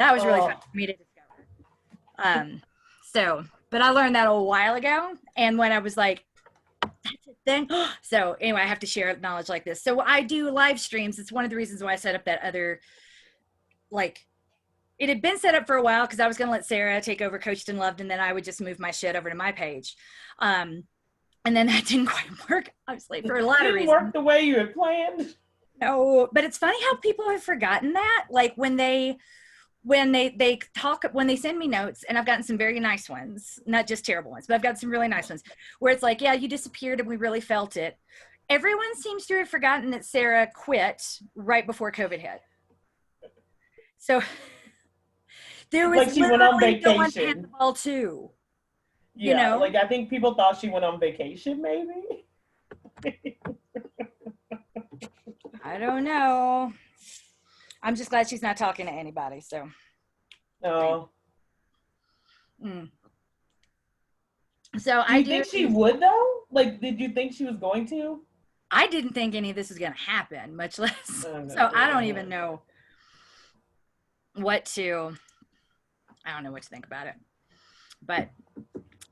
That was really fun for me to discover. But I learned that a while ago. And when I was like, that's a thing. So anyway, I have to share knowledge like this. So I do live streams. It's one of the reasons why I set up that other, like, it had been set up for a while because I was going to let Sarah take over Coached and Loved, and then I would just move my shit over to my page. And then that didn't quite work, obviously, for a lot of reasons. It didn't work the way you had planned. No, but it's funny how people have forgotten that. Like when they send me notes, and I've gotten some very nice ones, not just terrible ones, but I've got some really nice ones where it's like, yeah, you disappeared and we really felt it. Everyone seems to have forgotten that Sarah quit right before COVID hit. So there was like she went on vacation. No too. Yeah, you know? Like I think people thought she went on vacation, maybe. I don't know. I'm just glad she's not talking to anybody. So. No. So do you think she would though? Like, did you think she was going to? I didn't think any of this was going to happen, much less. So I don't even know what to think about it. But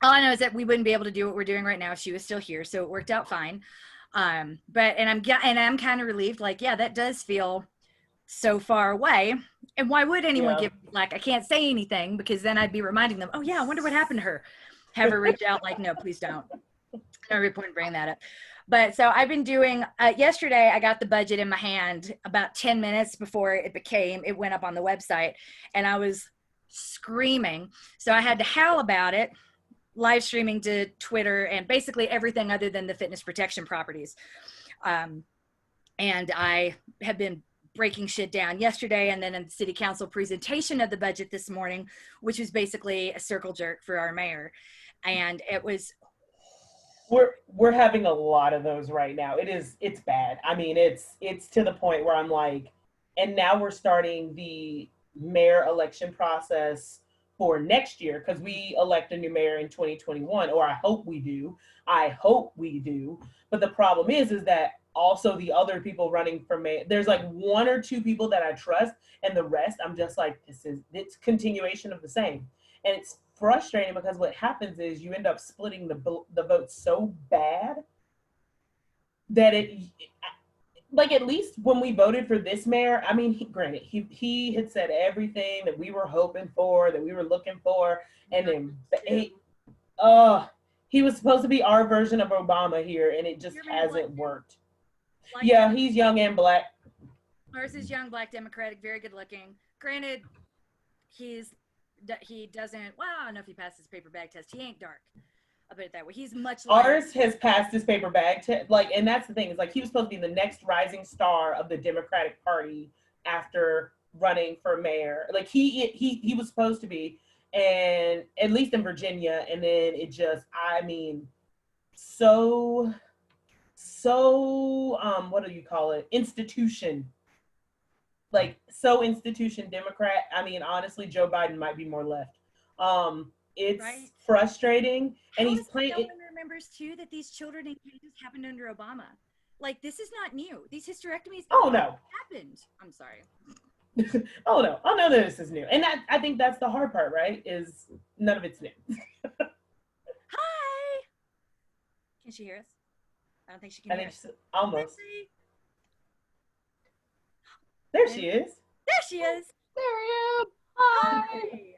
all I know is that we wouldn't be able to do what we're doing right now if she was still here. So it worked out fine. I'm kind of relieved. Like, yeah, that does feel so far away. And why would anyone give, like, I can't say anything because then I'd be reminding them, oh yeah, I wonder what happened to her. Have her reach out, like, no, please don't. No point in bringing that up. But so I've been doing, yesterday I got the budget in my hand about 10 minutes before it went up on the website, and I was screaming. So I had to howl about it, live streaming to Twitter and basically everything other than the fitness protection properties. And I have been breaking shit down yesterday, and then in the city council presentation of the budget this morning, which was basically a circle jerk for our mayor. And it was, we're having a lot of those right now. It's bad. I mean, it's to the point where I'm like, and now we're starting the mayor election process for next year, because we elect a new mayor in 2021, or I hope we do. But the problem is that also the other people running for mayor, there's like one or two people that I trust, and the rest I'm just like, it's continuation of the same. And it's frustrating because what happens is you end up splitting the vote so bad that like, at least when we voted for this mayor, I mean, granted, he had said everything that we were hoping for, that we were looking for, and then he was supposed to be our version of Obama here, and it just hasn't worked. Yeah, he's young and black. Ours is young, black, Democratic, very good looking. Granted, he doesn't, well, I don't know if he passed his paper bag test. He ain't dark. I'll put it that way. He's much lighter. Ours has passed his paper bag test. Like, and that's the thing, is like, he was supposed to be the next rising star of the Democratic Party after running for mayor. Like, he was supposed to be, and at least in Virginia, and then it just, I mean, so what do you call it? Institution. Like, so institution Democrat. I mean, honestly, Joe Biden might be more left. It's frustrating, and he's playing. No one remembers too that these children in cages happened under Obama. Like, this is not new. These hysterectomies. Happened. I'm sorry. Oh no, this is new, and I think that's the hard part, right? Is none of it's new. Hi. Can she hear us? I don't think she can hear us. Almost. There she is. There she is. There I am. Hi.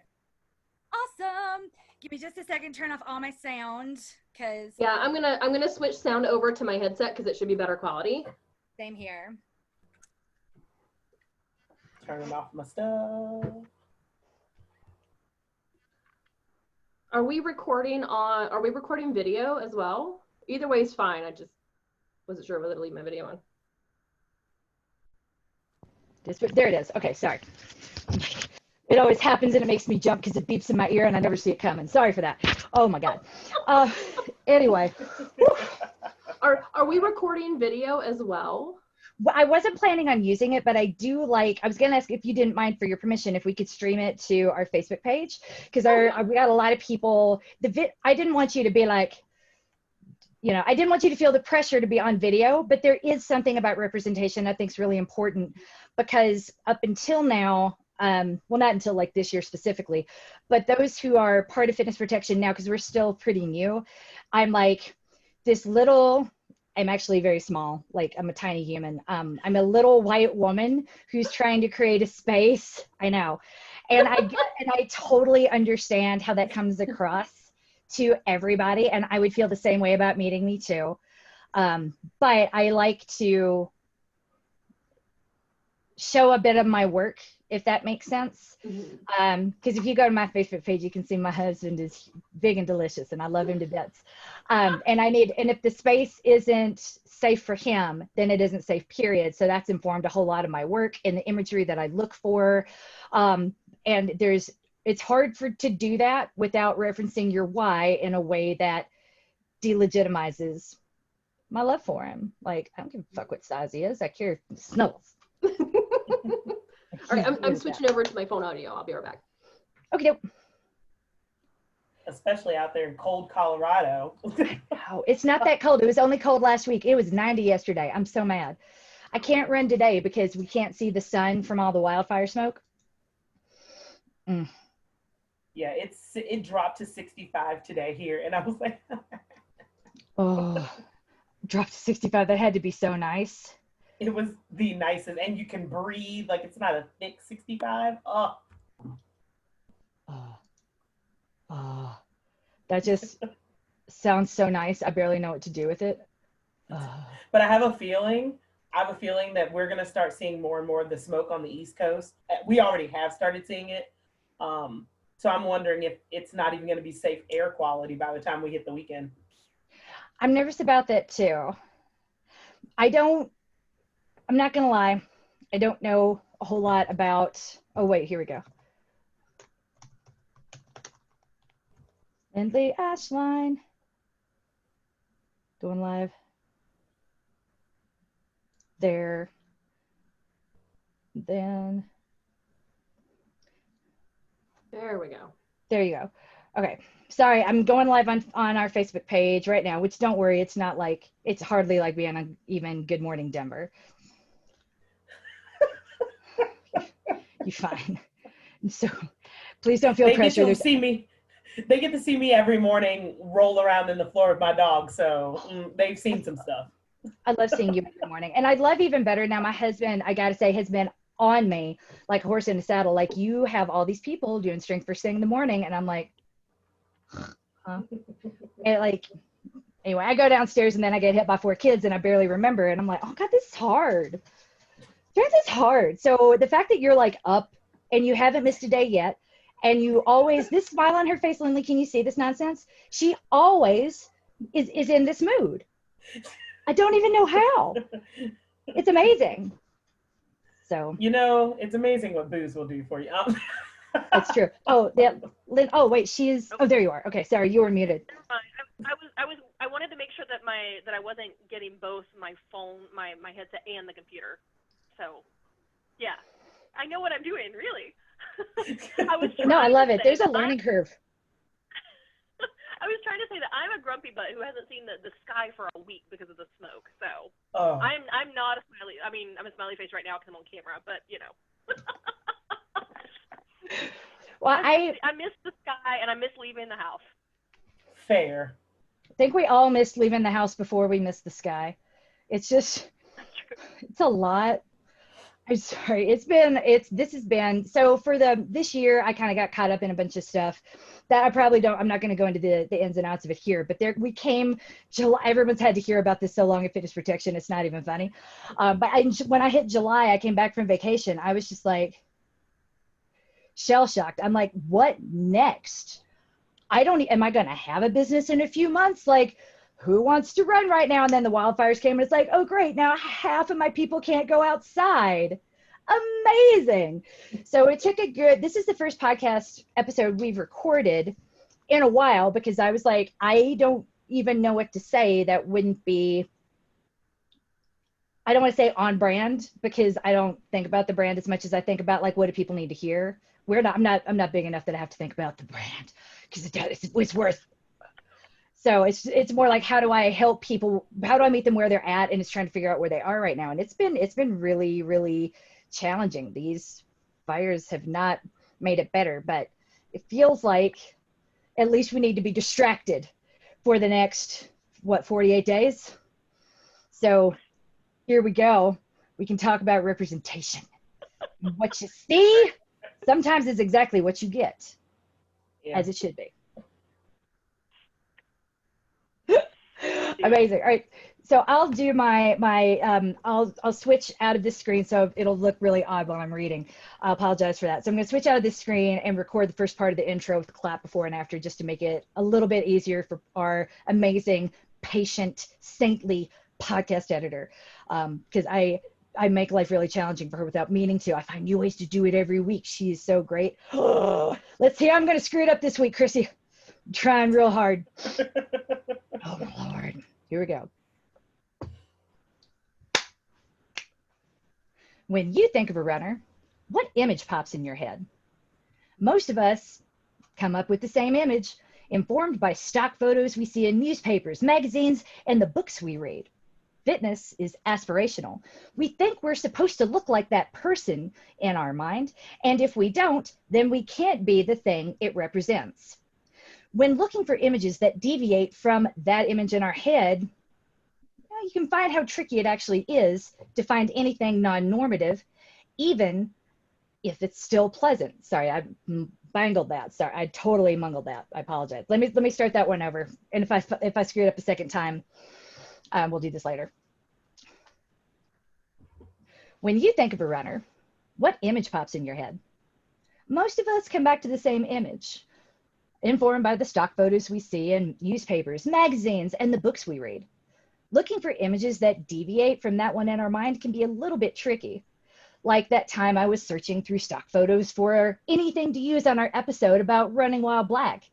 Awesome. Give me just a second. Turn off all my sound, because yeah, I'm gonna switch sound over to my headset because it should be better quality. Same here. Turning off my stuff. Are we recording video as well? Either way is fine. I just wasn't sure whether to leave my video on. There it is. Okay, sorry. It always happens and it makes me jump because it beeps in my ear and I never see it coming. Sorry for that. Oh my God. Anyway. Are we recording video as well? I wasn't planning on using it, but I was going to ask if you didn't mind, for your permission, if we could stream it to our Facebook page, because we got a lot of people. I didn't want you to be like, I didn't want you to feel the pressure to be on video, but there is something about representation I think is really important, because up until now, well, not until like this year specifically, but those who are part of fitness protection now, because we're still pretty new, I'm like this little, I'm actually very small, like I'm a tiny human. I'm a little white woman who's trying to create a space. I know. And I totally understand how that comes across to everybody. And I would feel the same way about meeting me too. But I like to show a bit of my work, if that makes sense. Because if you go to my Facebook page, you can see my husband is big and delicious and I love him to bits. And if the space isn't safe for him, then it isn't safe, period. So that's informed a whole lot of my work and the imagery that I look for. And it's hard to do that without referencing your why in a way that delegitimizes my love for him. Like, I don't give a fuck what size he is. I care if he snuggles. All right, I'm switching over to my phone audio. I'll be right back. Okay. Especially out there in cold Colorado. Oh, it's not that cold. It was only cold last week. It was 90 yesterday. I'm so mad. I can't run today because we can't see the sun from all the wildfire smoke. Yeah, it dropped to 65 today here, and I was like, oh, dropped to 65. That had to be so nice. It was the nicest, and you can breathe. Like, it's not a thick 65. Oh. That just sounds so nice. I barely know what to do with it. But I have a feeling that we're going to start seeing more and more of the smoke on the East Coast. We already have started seeing it. So I'm wondering if it's not even going to be safe air quality by the time we hit the weekend. I'm nervous about that too. I'm not going to lie. I don't know a whole lot about, oh wait, here we go. Lindley Ashline. Going live. There. Then. There we go. There you go. Okay. Sorry, I'm going live on our Facebook page right now, which don't worry, it's not like, it's hardly like being on even Good Morning Denver. You're fine. So please don't feel pressure. They get to see me every morning roll around in the floor with my dog. So they've seen some stuff. I love seeing you every morning. And I love even better now, my husband, I got to say, has been on me like a horse in a saddle. Like, you have all these people doing strength first thing in the morning. And I'm like, huh? And like, anyway, I go downstairs and then I get hit by 4 kids and I barely remember. And I'm like, oh God, this is hard. Strength is hard. So the fact that you're like up and you haven't missed a day yet, and you always, this smile on her face, Lindley, can you see this nonsense? She always is in this mood. I don't even know how. It's amazing. So. It's amazing what booze will do for you. That's true. Oh, oh wait, oh, there you are. Okay, sorry, you were muted. I wanted to make sure that I wasn't getting both my phone, my headset, and the computer. So, yeah, I know what I'm doing, really. No, I love it. There's a learning curve. I was trying to say that I'm a grumpy butt who hasn't seen the sky for a week because of the smoke. So I'm not a smiley. I mean, I'm a smiley face right now because I'm on camera, but Well, I miss the sky and I miss leaving the house. Fair. I think we all missed leaving the house before we missed the sky. It's just, it's a lot. I'm sorry. This has been, so for this year, I kind of got caught up in a bunch of stuff that I'm not going to go into the ins and outs of it here, but everyone's had to hear about this so long in fitness protection. It's not even funny. When I hit July, I came back from vacation. I was just like shell shocked. I'm like, what next? Am I going to have a business in a few months? Like, who wants to run right now? And then the wildfires came and it's like, oh great, now half of my people can't go outside. Amazing. So it took this is the first podcast episode we've recorded in a while, because I was like, I don't even know what to say that wouldn't be, I don't want to say on brand, because I don't think about the brand as much as I think about like, what do people need to hear? I'm not big enough that I have to think about the brand, because it's worth. So it's more like, how do I help people? How do I meet them where they're at? And it's trying to figure out where they are right now. And it's been really, really challenging these fires have not made it better, but it feels like at least we need to be distracted for the next, 48 days? So here we go. We can talk about representation. What you see sometimes is exactly what you get, as it should be. Amazing. All right. So I'll do I'll switch out of this screen so it'll look really odd while I'm reading. I apologize for that. So I'm going to switch out of this screen and record the first part of the intro with the clap before and after, just to make it a little bit easier for our amazing, patient, saintly podcast editor. Because I make life really challenging for her without meaning to. I find new ways to do it every week. She is so great. Let's see. I'm going to screw it up this week, Chrissy. I'm trying real hard. Oh my Lord. Here we go. When you think of a runner, what image pops in your head? Most of us come up with the same image, informed by stock photos we see in newspapers, magazines, and the books we read. Fitness is aspirational. We think we're supposed to look like that person in our mind, and if we don't, then we can't be the thing it represents. When looking for images that deviate from that image in our head, you can find how tricky it actually is to find anything non-normative, even if it's still pleasant. Sorry, I bangled that. Sorry, I totally mungled that. I apologize. Let me start that one over. And if I screw it up a second time, we'll do this later. When you think of a runner, what image pops in your head? Most of us come back to the same image, informed by the stock photos we see in newspapers, magazines, and the books we read. Looking for images that deviate from that one in our mind can be a little bit tricky. Like that time I was searching through stock photos for anything to use on our episode about running while black.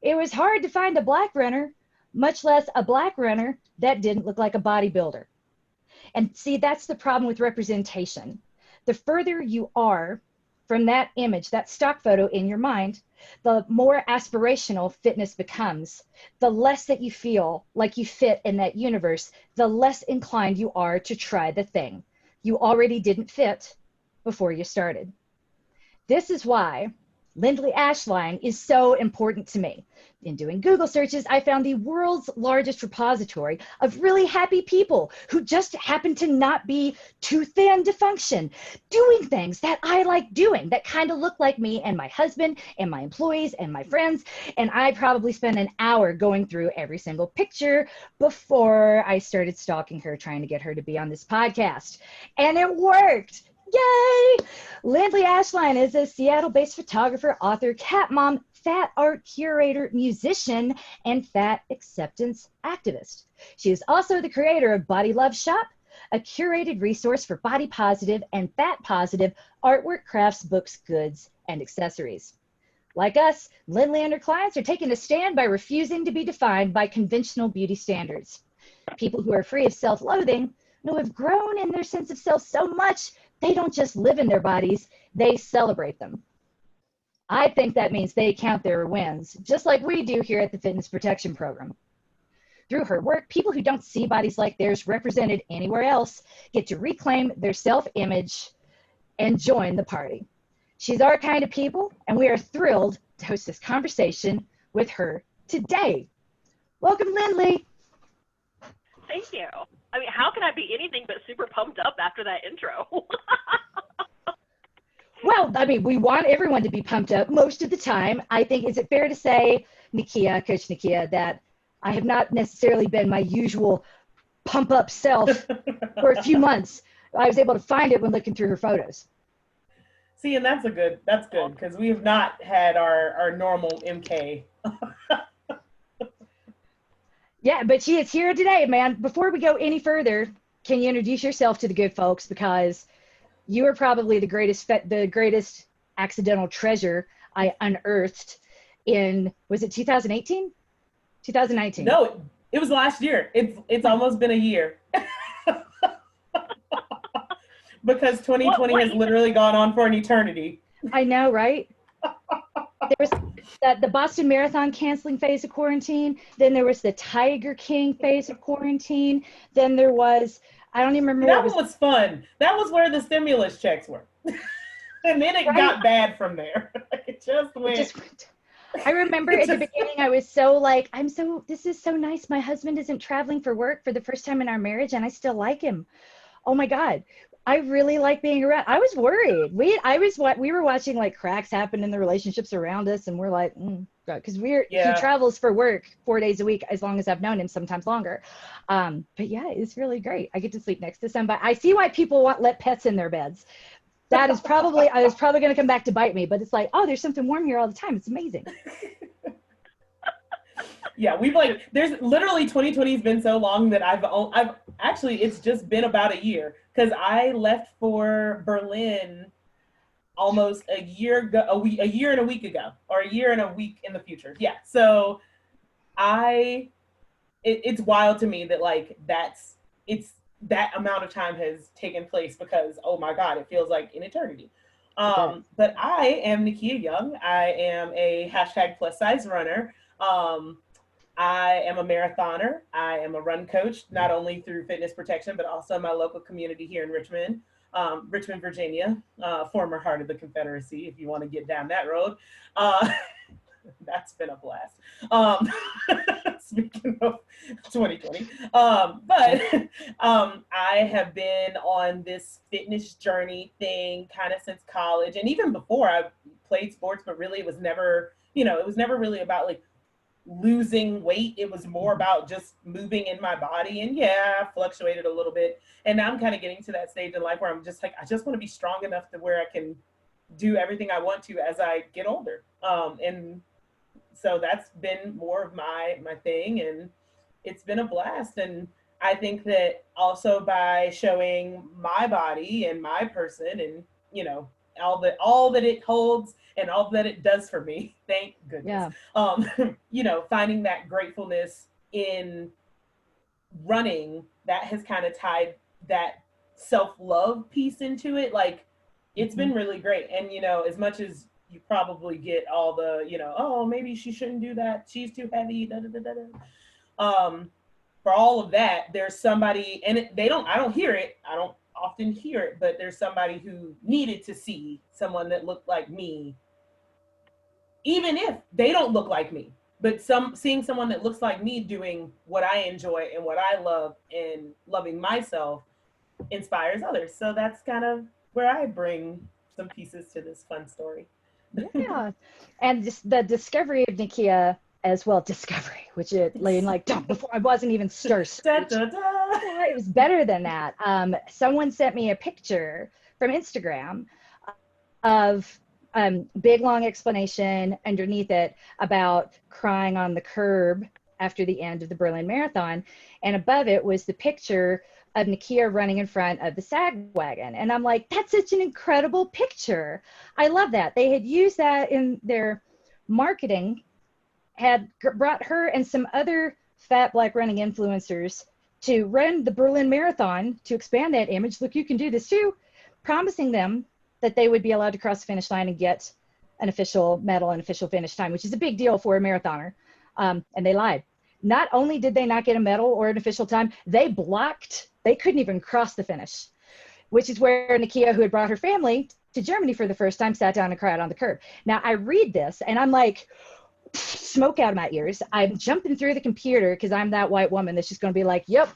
It was hard to find a black runner, much less a black runner that didn't look like a bodybuilder. And see, that's the problem with representation. The further you are from that image, that stock photo in your mind, the more aspirational fitness becomes. The less that you feel like you fit in that universe, the less inclined you are to try the thing you already didn't fit before you started. This is why Lindley Ashline is so important to me. In doing Google searches, I found the world's largest repository of really happy people who just happen to not be too thin to function, doing things that I like doing, that kind of look like me and my husband and my employees and my friends. And I probably spent an hour going through every single picture before I started stalking her, trying to get her to be on this podcast. And it worked. Yay! Lindley Ashline is a Seattle-based photographer, author, cat mom, fat art curator, musician, and fat acceptance activist. She is also the creator of Body Love Shop, a curated resource for body positive and fat positive artwork, crafts, books, goods, and accessories. Like us, Lindley and her clients are taking a stand by refusing to be defined by conventional beauty standards. People who are free of self-loathing, who have grown in their sense of self so much they don't just live in their bodies, they celebrate them. I think that means they count their wins, just like we do here at the Fitness Protection Program. Through her work, people who don't see bodies like theirs represented anywhere else get to reclaim their self-image and join the party. She's our kind of people, and we are thrilled to host this conversation with her today. Welcome, Lindley. Thank you. I mean, how can I be anything but super pumped up after that intro? Well, I mean, we want everyone to be pumped up most of the time. I think, is it fair to say, Nakia, Coach Nakia, that I have not necessarily been my usual pump up self for a few months. I was able to find it when looking through her photos. See, and that's good, because we have not had our normal MK. Yeah, but she is here today, man. Before we go any further, can you introduce yourself to the good folks? Because you are probably the greatest accidental treasure I unearthed in, was it 2018? 2019. No, it was last year. It's almost been a year. Because 2020 has literally gone on for an eternity. I know, right? There was the Boston Marathon canceling phase of quarantine. Then there was the Tiger King phase of quarantine. Then there was, I don't even remember. That one was fun. That was where the stimulus checks were. And then it got bad from there. It just went. I remember at the beginning, I was so like, this is so nice. My husband isn't traveling for work for the first time in our marriage, and I still like him. Oh my God. I really like being around. I was worried. We were watching like cracks happen in the relationships around us, and we're like, because he travels for work 4 days a week as long as I've known him, sometimes longer. But yeah, it's really great. I get to sleep next to somebody. I see why people let pets in their beds. That is probably, I was probably going to come back to bite me, but it's like, oh, there's something warm here all the time. It's amazing. Yeah, there's literally 2020 has been so long that I've actually, it's just been about a year, because I left for Berlin almost a year and a week ago, or a year and a week in the future. Yeah. So it's wild to me that like, that amount of time has taken place, because, oh my God, it feels like an eternity. But I am Nakia Young. I am a #+size runner. I am a marathoner. I am a run coach, not only through Fitness Protection, but also my local community here in Richmond, Virginia, former heart of the Confederacy, if you want to get down that road. That's been a blast. Speaking of 2020. But I have been on this fitness journey thing kind of since college. And even before, I played sports, but really it was never really about like losing weight. It was more about just moving in my body. And yeah, I fluctuated a little bit. And now I'm kind of getting to that stage in life where I'm just like, I just want to be strong enough to where I can do everything I want to as I get older. And so that's been more of my thing, and it's been a blast. And I think that also by showing my body and my person, and you know, all that it holds and all that it does for me, thank goodness. Yeah. You know, finding that gratefulness in running, that has kind of tied that self-love piece into it. Like, it's been really great. And you know, as much as you probably get all the, you know, oh, maybe she shouldn't do that, she's too heavy, da da da da da. For all of that, there's somebody, and I don't hear it, I don't often hear it, but there's somebody who needed to see someone that looked like me, even if they don't look like me, but seeing someone that looks like me doing what I enjoy and what I love, and loving myself, inspires others. So that's kind of where I bring some pieces to this fun story. Yeah. And the discovery of Nakia as well, which it laying like before I wasn't even started. It was better than that. Someone sent me a picture from Instagram of big long explanation underneath it about crying on the curb after the end of the Berlin Marathon, and above it was the picture of Nakia running in front of the SAG wagon. And I'm like, that's such an incredible picture. I love that. They had used that in their marketing, had brought her and some other fat Black running influencers to run the Berlin Marathon to expand that image. Look, you can do this too, promising them that they would be allowed to cross the finish line and get an official medal and official finish time, which is a big deal for a marathoner. And they lied. Not only did they not get a medal or an official time, they couldn't even cross the finish, which is where Nakia, who had brought her family to Germany for the first time, sat down and cried on the curb. Now I read this and I'm like, smoke out of my ears. I'm jumping through the computer because I'm that white woman that's just going to be like, yep.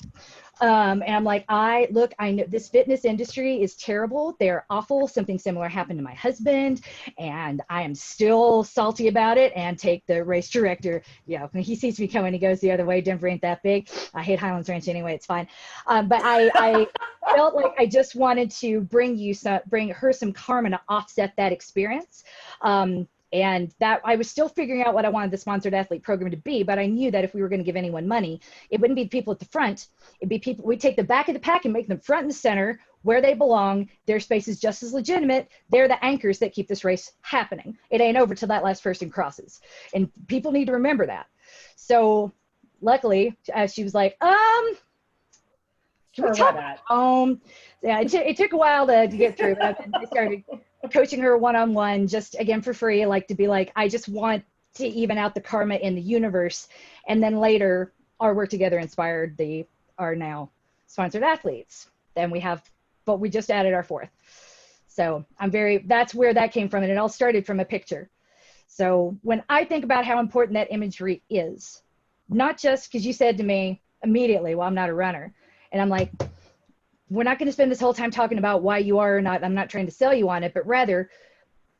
And I'm like, I know this fitness industry is terrible. They're awful. Something similar happened to my husband, and I am still salty about it. And take the race director, when he sees me coming, he goes the other way. Denver ain't that big. I hate Highlands Ranch anyway. It's fine. But I felt like I just wanted to bring her some karma to offset that experience. And that I was still figuring out what I wanted the sponsored athlete program to be, but I knew that if we were going to give anyone money, it wouldn't be people at the front. It'd be people, we'd take the back of the pack and make them front and center where they belong. Their space is just as legitimate. They're the anchors that keep this race happening. It ain't over till that last person crosses. And people need to remember that. So luckily, she was like, can we talk? Yeah, it took a while to get through, but I started coaching her one-on-one, just again for free, like to be like, I just want to even out the karma in the universe. And then later our work together inspired our now sponsored athletes. Then we just added our fourth. So that's where that came from. And it all started from a picture. So when I think about how important that imagery is, not just because you said to me immediately, well, I'm not a runner. And I'm like, we're not going to spend this whole time talking about why you are or not. I'm not trying to sell you on it, but rather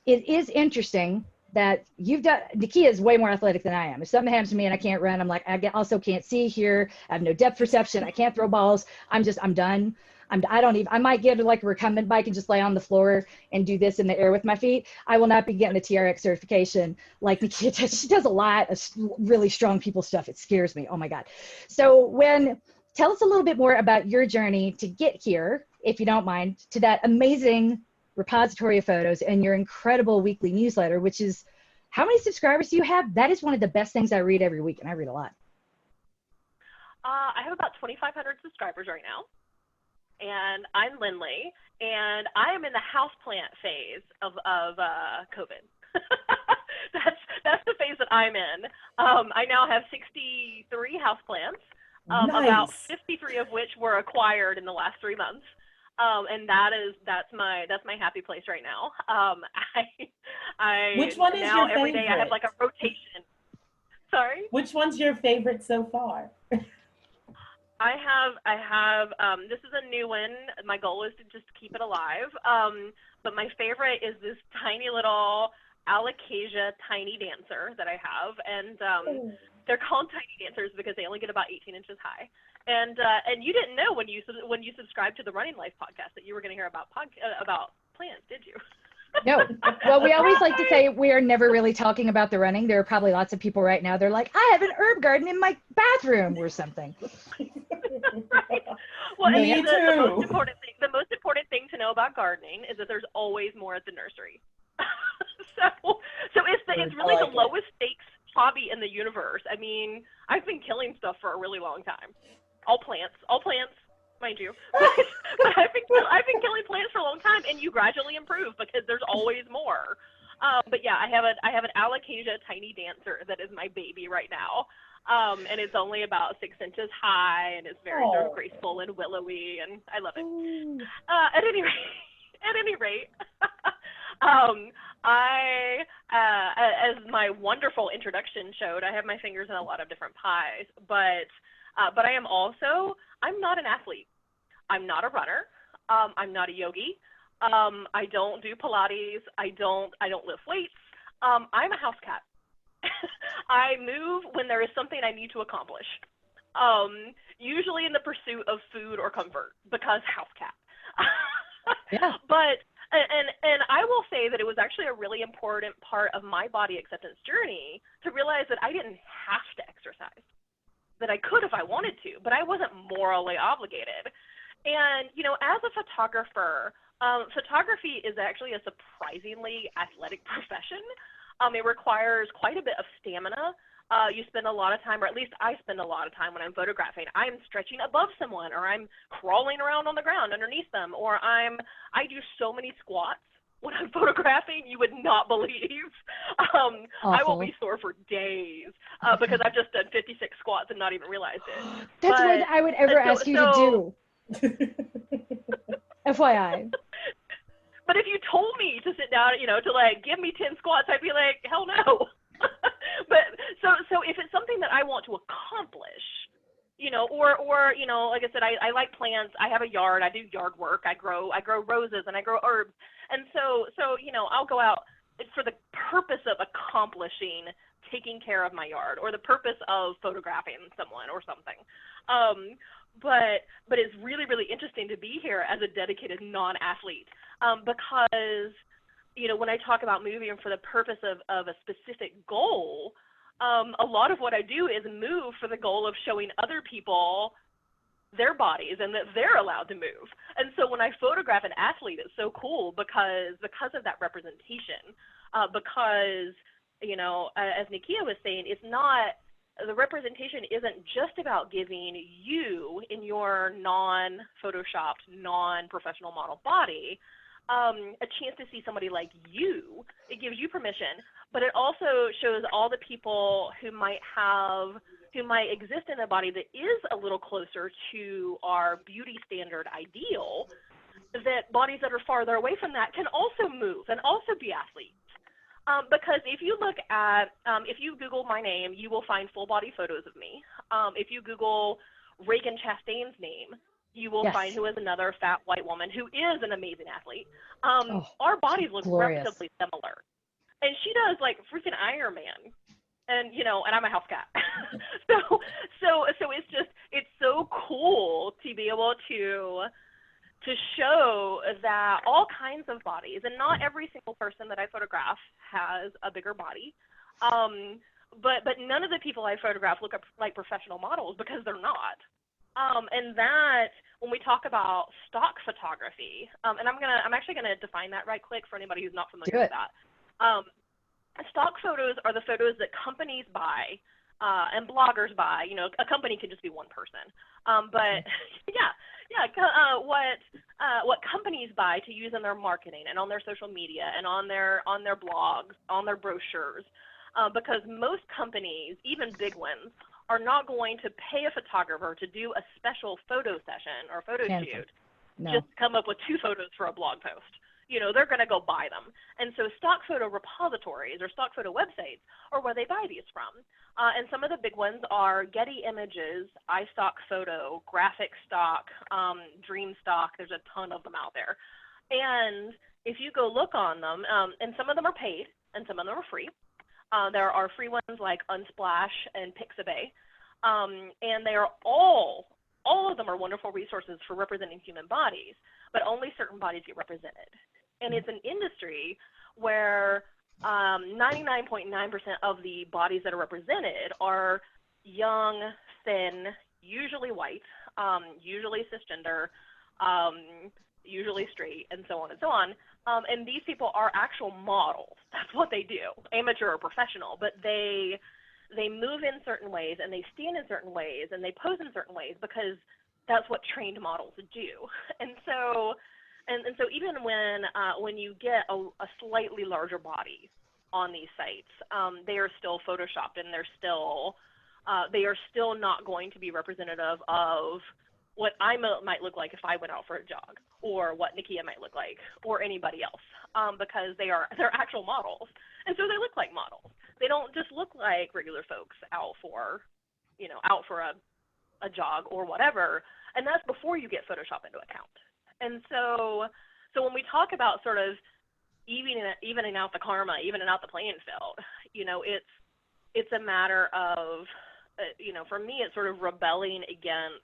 it is interesting that Nakia is way more athletic than I am. If something happens to me and I can't run, I'm like, also can't see here. I have no depth perception. I can't throw balls. I'm done. I might get like a recumbent bike and just lay on the floor and do this in the air with my feet. I will not be getting the TRX certification like Nakia does. She does a lot of really strong people stuff. It scares me. Oh my God. So tell us a little bit more about your journey to get here, if you don't mind, to that amazing repository of photos and your incredible weekly newsletter, which is, how many subscribers do you have? That is one of the best things I read every week, and I read a lot. I have about 2,500 subscribers right now, and I'm Lindley, and I am in the houseplant phase of COVID. That's the phase that I'm in. I now have 63 houseplants. Nice. About 53 of which were acquired in the last 3 months, and that's my happy place right now. Which one is your favorite? Every day I have like a rotation. Sorry. Which one's your favorite so far? I have. This is a new one. My goal is to just keep it alive. But my favorite is this tiny little alocasia tiny dancer that I have, and they're called tiny dancers because they only get about 18 inches high. And you didn't know when you subscribed to the Running Life podcast that you were going to hear about plants, did you? No. Well, we always like to say we are never really talking about the running. There are probably lots of people right now. They're like, I have an herb garden in my bathroom or something. Right. Well, Me and too. The most important thing to know about gardening is that there's always more at the nursery. so it's really the lowest stakes hobby in the universe. I mean, I've been killing stuff for a really long time. All plants, mind you. But I've been killing plants for a long time, and you gradually improve because there's always more. But yeah, I have an alocasia tiny dancer that is my baby right now. And it's only about 6 inches high, and it's very sort of graceful and willowy, and I love it. At any rate, as my wonderful introduction showed, I have my fingers in a lot of different pies, but I'm not an athlete. I'm not a runner. I'm not a yogi. I don't do Pilates. I don't lift weights. I'm a house cat. I move when there is something I need to accomplish, usually in the pursuit of food or comfort, because house cat. Yeah. But and I will say that it was actually a really important part of my body acceptance journey to realize that I didn't have to exercise, that I could if I wanted to, but I wasn't morally obligated. And as a photographer, photography is actually a surprisingly athletic profession. It requires quite a bit of stamina. You spend a lot of time, or at least I spend a lot of time when I'm photographing. I'm stretching above someone, or I'm crawling around on the ground underneath them, or I do so many squats when I'm photographing, you would not believe. I will be sore for days because I've just done 56 squats and not even realized it. That's what I would ever ask you to do. FYI. But if you told me to sit down, to like give me 10 squats, I'd be like, hell no. But so if it's something that I want to accomplish, or like I said, I like plants. I have a yard. I do yard work. I grow roses and I grow herbs. And so I'll go out for the purpose of accomplishing taking care of my yard, or the purpose of photographing someone or something. But it's really, really interesting to be here as a dedicated non-athlete, because, when I talk about moving for the purpose of a specific goal, a lot of what I do is move for the goal of showing other people their bodies and that they're allowed to move. And so when I photograph an athlete, it's so cool because of that representation, because, as Nakia was saying, the representation isn't just about giving you in your non-photoshopped, non-professional model body a chance to see somebody like you. It gives you permission, but it also shows all the people who might exist in a body that is a little closer to our beauty standard ideal, that bodies that are farther away from that can also move and also be athletes. Because if you look at, if you Google my name, you will find full body photos of me. If you Google Reagan Chastain's name, you will find who is another fat white woman who is an amazing athlete. Our bodies look relatively similar. And she does like freaking Iron Man. And, you know, and I'm a house cat. so it's just, it's so cool to be able to show that all kinds of bodies, and not every single person that I photograph has a bigger body, but none of the people I photograph look like professional models, because they're not. And that, when we talk about stock photography, and I'm actually gonna define that right quick for anybody who's not familiar with that. Stock photos are the photos that companies buy and bloggers buy. You know, a company could just be one person, but what companies buy to use in their marketing and on their social media and on their blogs, on their brochures, because most companies, even big ones, are not going to pay a photographer to do a special photo session or photo shoot, just come up with 2 photos for a blog post. You know, they're going to go buy them. And so stock photo repositories or stock photo websites are where they buy these from. And some of the big ones are Getty Images, iStock Photo, Graphic Stock, Dream Stock. There's a ton of them out there. And if you go look on them, and some of them are paid and some of them are free. There are free ones like Unsplash and Pixabay. And they are all of them are wonderful resources for representing human bodies, but only certain bodies get represented. And it's an industry where 99.9% of the bodies that are represented are young, thin, usually white, usually cisgender, usually straight, and so on and so on. And these people are actual models. That's what they do, amateur or professional, but they move in certain ways and they stand in certain ways and they pose in certain ways because that's what trained models do. And so even when you get a slightly larger body on these sites, they are still photoshopped, and they are still not going to be representative of what I might look like if I went out for a jog, or what Nikia might look like, or anybody else, because they're actual models, and so they look like models. They don't just look like regular folks out for a jog or whatever, and that's before you get Photoshop into account. And so when we talk about sort of evening out the karma, evening out the playing field, you know, it's a matter of, for me, it's sort of rebelling against,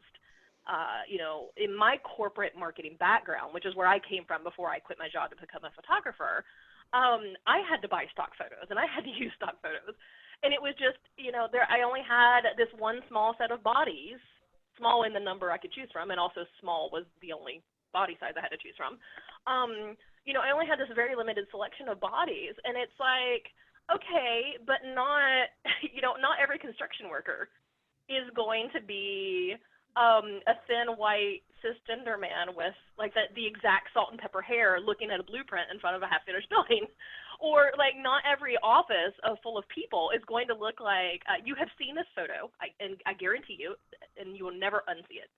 in my corporate marketing background, which is where I came from before I quit my job to become a photographer, I had to buy stock photos and I had to use stock photos. And it was just, I only had this one small set of bodies, small in the number I could choose from, and also small was the only body size I had to choose from. I only had this very limited selection of bodies, and it's like, okay, but not every construction worker is going to be a thin white cisgender man with like the exact salt and pepper hair looking at a blueprint in front of a half-finished building. Or like not every office full of people is going to look like, you have seen this photo, and I guarantee you, and you will never unsee it.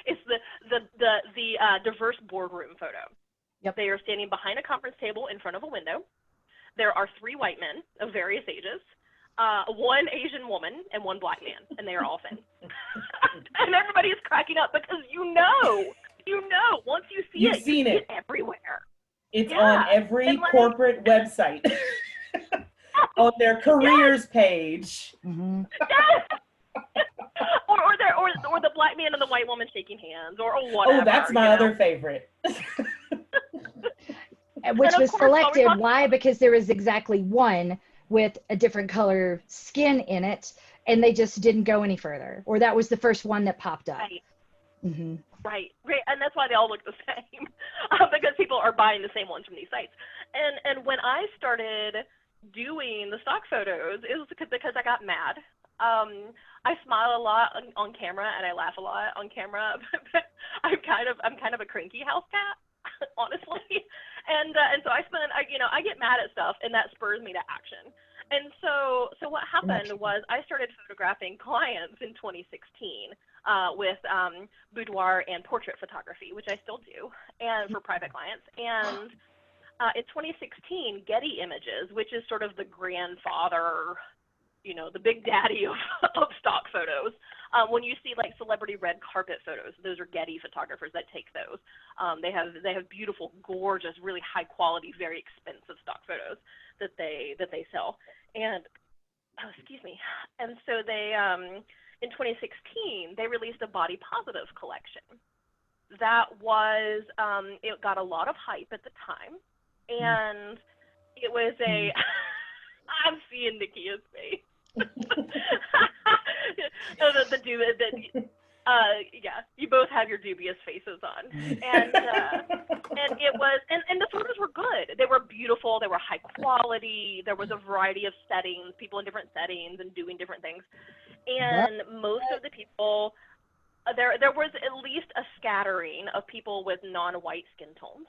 It's the diverse boardroom photo. Yep. They are standing behind a conference table in front of a window. There are 3 white men of various ages, 1 Asian woman, and 1 black man, and they are all thin. And everybody is cracking up because once you see You've seen it everywhere. It's on every corporate website, on their careers page. Mm-hmm. or the black man and the white woman shaking hands, or whatever. Oh, that's my other favorite. Which was selected. Why? Because there was exactly one with a different color skin in it, and they just didn't go any further. Or that was the first one that popped up. Right. Mm-hmm. Right, and that's why they all look the same, because people are buying the same ones from these sites. And when I started doing the stock photos, it was because I got mad. I smile a lot on camera and I laugh a lot on camera. I'm kind of a cranky house cat, honestly. And so I get mad at stuff, and that spurs me to action. And so what happened was I started photographing clients in 2016. with boudoir and portrait photography, which I still do, and for private clients. And in 2016, Getty Images, which is sort of the grandfather, the big daddy of stock photos. When you see like celebrity red carpet photos, those are Getty photographers that take those. They have beautiful, gorgeous, really high quality, very expensive stock photos that they sell. And excuse me. And so they in 2016 they released a body positive collection. That was it got a lot of hype at the time, and it was a I'm seeing Nikia's face. Yeah, you both have your dubious faces on, and it was, and the photos were good. They were beautiful. They were high quality. There was a variety of settings, people in different settings and doing different things, and most of the people. There was at least a scattering of people with non-white skin tones.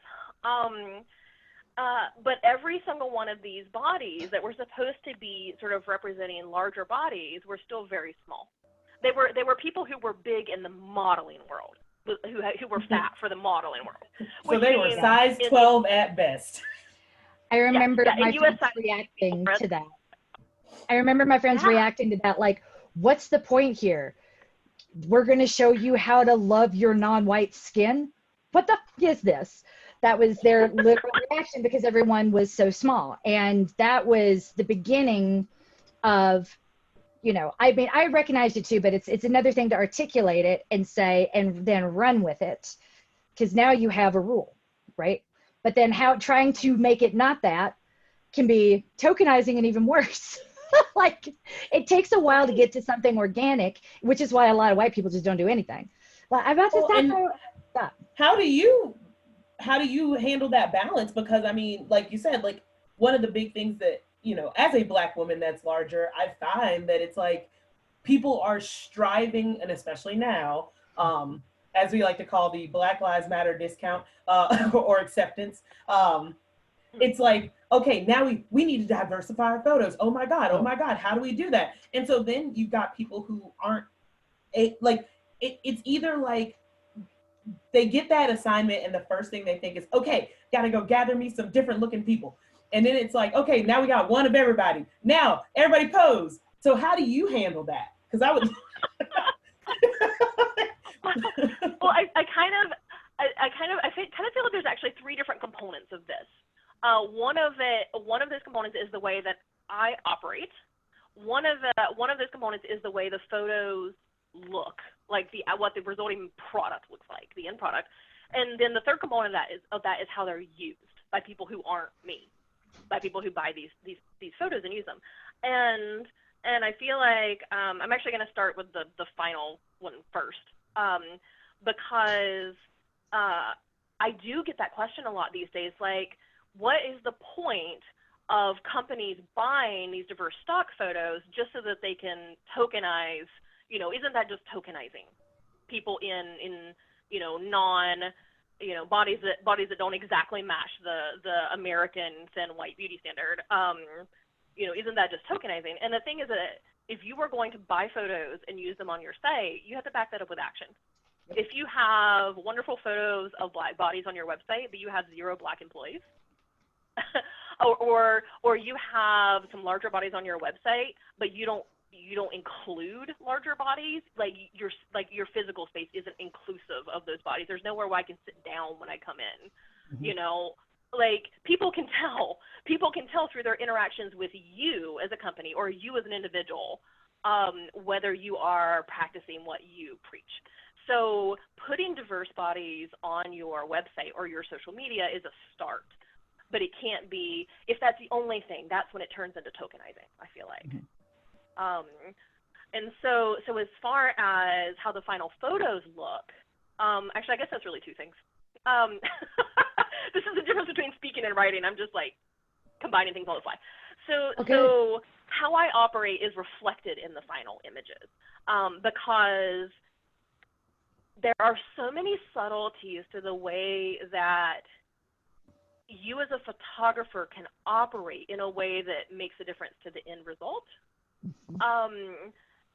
But every single one of these bodies that were supposed to be sort of representing larger bodies were still very small. They were people who were big in the modeling world, who were fat for the modeling world. So they were size 12 at best. I remember my friends reacting to that. I remember my friends reacting to that, like, what's the point here? We're going to show you how to love your non-white skin? What the f is this? That was their literal reaction because everyone was so small. And that was the beginning of, I mean, I recognized it too, but it's another thing to articulate it and say, and then run with it. Because now you have a rule, right? But then trying to make it not that can be tokenizing and even worse. Like, it takes a while to get to something organic, which is why a lot of white people just don't do anything. But I'm about to stop. How do you handle that balance? Because I mean, like you said, like one of the big things that, as a Black woman that's larger, I find that it's like people are striving, and especially now, as we like to call the Black Lives Matter discount or acceptance, it's like, okay, now we need to diversify our photos. Oh my God, how do we do that? And so then you've got people who aren't it's either like they get that assignment and the first thing they think is, okay, gotta go gather me some different looking people. And then it's like, okay, now we got one of everybody. Now everybody pose. So how do you handle that? Because I would. Well, I kind of feel like there's actually three different components of this. One of those components is the way that I operate. One of those components is the way the photos look, like what the resulting product looks like, the end product. And then the third component of that is how they're used by people who aren't me, by people who buy these photos and use them. And I feel like I'm actually going to start with the final one first, because I do get that question a lot these days, like, what is the point of companies buying these diverse stock photos just so that they can tokenize, isn't that just tokenizing people in non, bodies that don't exactly match the American thin white beauty standard? Isn't that just tokenizing? And the thing is that if you are going to buy photos and use them on your site, you have to back that up with action. If you have wonderful photos of Black bodies on your website, but you have 0 Black employees, or you have some larger bodies on your website, but you don't include larger bodies, like your physical space isn't inclusive of those bodies. There's nowhere where I can sit down when I come in. Mm-hmm. Like people can tell through their interactions with you as a company or you as an individual, whether you are practicing what you preach. So putting diverse bodies on your website or your social media is a start. But it can't be, if that's the only thing, that's when it turns into tokenizing, I feel like. Mm-hmm. And so as far as how the final photos look, actually, I guess that's really two things. This is the difference between speaking and writing. I'm just like combining things on the fly. So how I operate is reflected in the final images, because there are so many subtleties to the way that you as a photographer can operate in a way that makes a difference to the end result.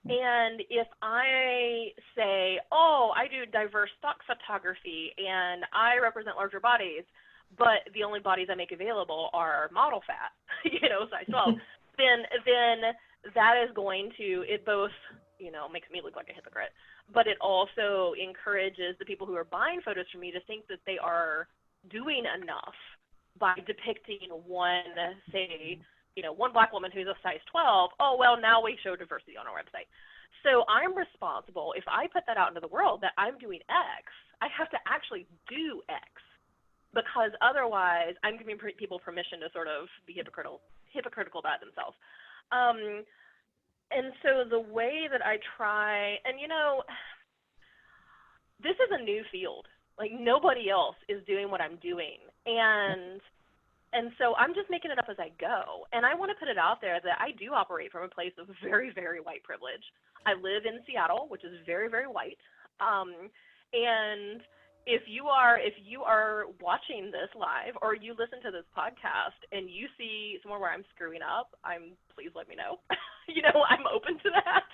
And if I say, oh, I do diverse stock photography and I represent larger bodies, but the only bodies I make available are model fat, size 12, then that is going to, it both, makes me look like a hypocrite, but it also encourages the people who are buying photos from me to think that they are doing enough by depicting one, say, one black woman who's a size 12. Oh, well, now we show diversity on our website. So I'm responsible, if I put that out into the world that I'm doing X, I have to actually do X, because otherwise I'm giving people permission to sort of be hypocritical about themselves. And so the way that I try, and this is a new field. Like, nobody else is doing what I'm doing. And so I'm just making it up as I go. And I want to put it out there that I do operate from a place of very, very white privilege. I live in Seattle, which is very, very white. And if you are watching this live, or you listen to this podcast and you see somewhere where I'm screwing up, please let me know. I'm open to that,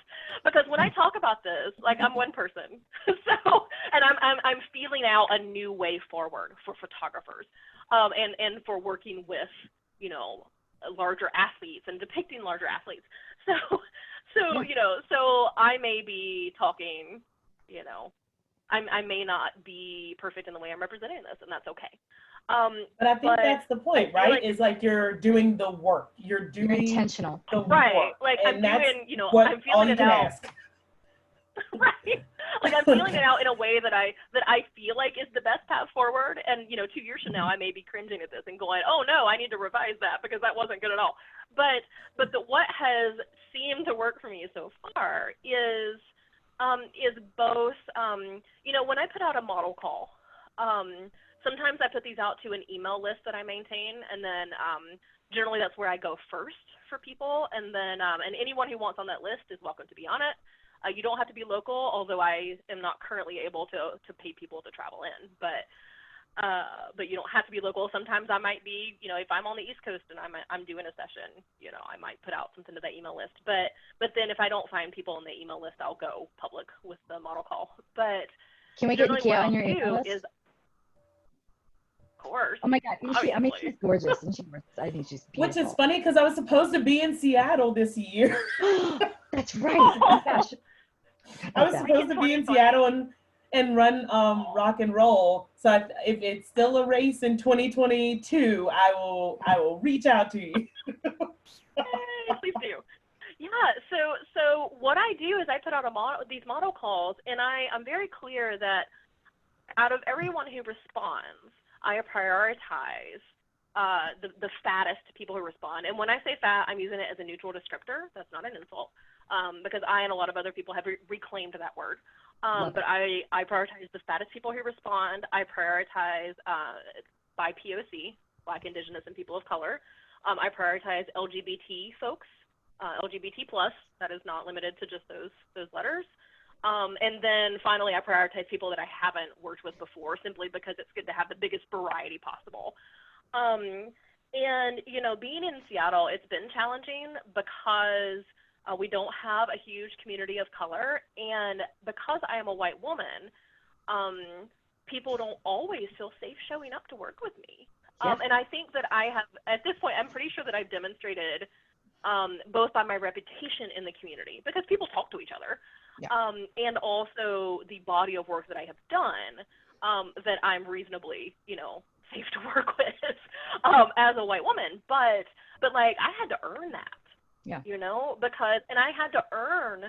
because when I talk about this, like, I'm one person. And I'm feeling out a new way forward for photographers, and for working with, larger athletes and depicting larger athletes. So I may be talking, I may not be perfect in the way I'm representing this, and that's okay. But I think that's the point, right? Is like you're doing the work. You're intentional. The right. work. Like, and I'm doing, I'm feeling it out. Right. Like, I'm feeling it out in a way that I feel like is the best path forward. And 2 years from now, I may be cringing at this and going, oh no, I need to revise that because that wasn't good at all. But what has seemed to work for me so far is both, when I put out a model call, sometimes I put these out to an email list that I maintain, and then generally that's where I go first for people, and then and anyone who wants on that list is welcome to be on it. You don't have to be local, although I am not currently able to pay people to travel in, but you don't have to be local. Sometimes I might be, if I'm on the East Coast and I'm doing a session, I might put out something to that email list. But then if I don't find people on the email list, I'll go public with the model call. But can we get Nikia on your email list? Of course. Oh my God, she's gorgeous, and I think she's beautiful. Which is funny, because I was supposed to be in Seattle this year. That's right. Oh my gosh. I was supposed to be in Seattle and run rock and roll. So if it's still a race in 2022, I will reach out to you. Hey, please do. Yeah. So what I do is I put out these model calls, and I'm very clear that out of everyone who responds, I prioritize the fattest people who respond. And when I say fat, I'm using it as a neutral descriptor. That's not an insult. Because I and a lot of other people have reclaimed that word. But I prioritize the fattest people who respond. I prioritize by POC, Black, Indigenous, and people of color. I prioritize LGBT folks, LGBT plus. That is not limited to just those letters. And then finally, I prioritize people that I haven't worked with before, simply because it's good to have the biggest variety possible. And being in Seattle, it's been challenging because we don't have a huge community of color, and because I am a white woman, people don't always feel safe showing up to work with me. And I think that I have, at this point, I'm pretty sure that I've demonstrated both by my reputation in the community, because people talk to each other, and also the body of work that I have done, that I'm reasonably, safe to work with as a white woman. But like, I had to earn that. Yeah. Because, and I had to earn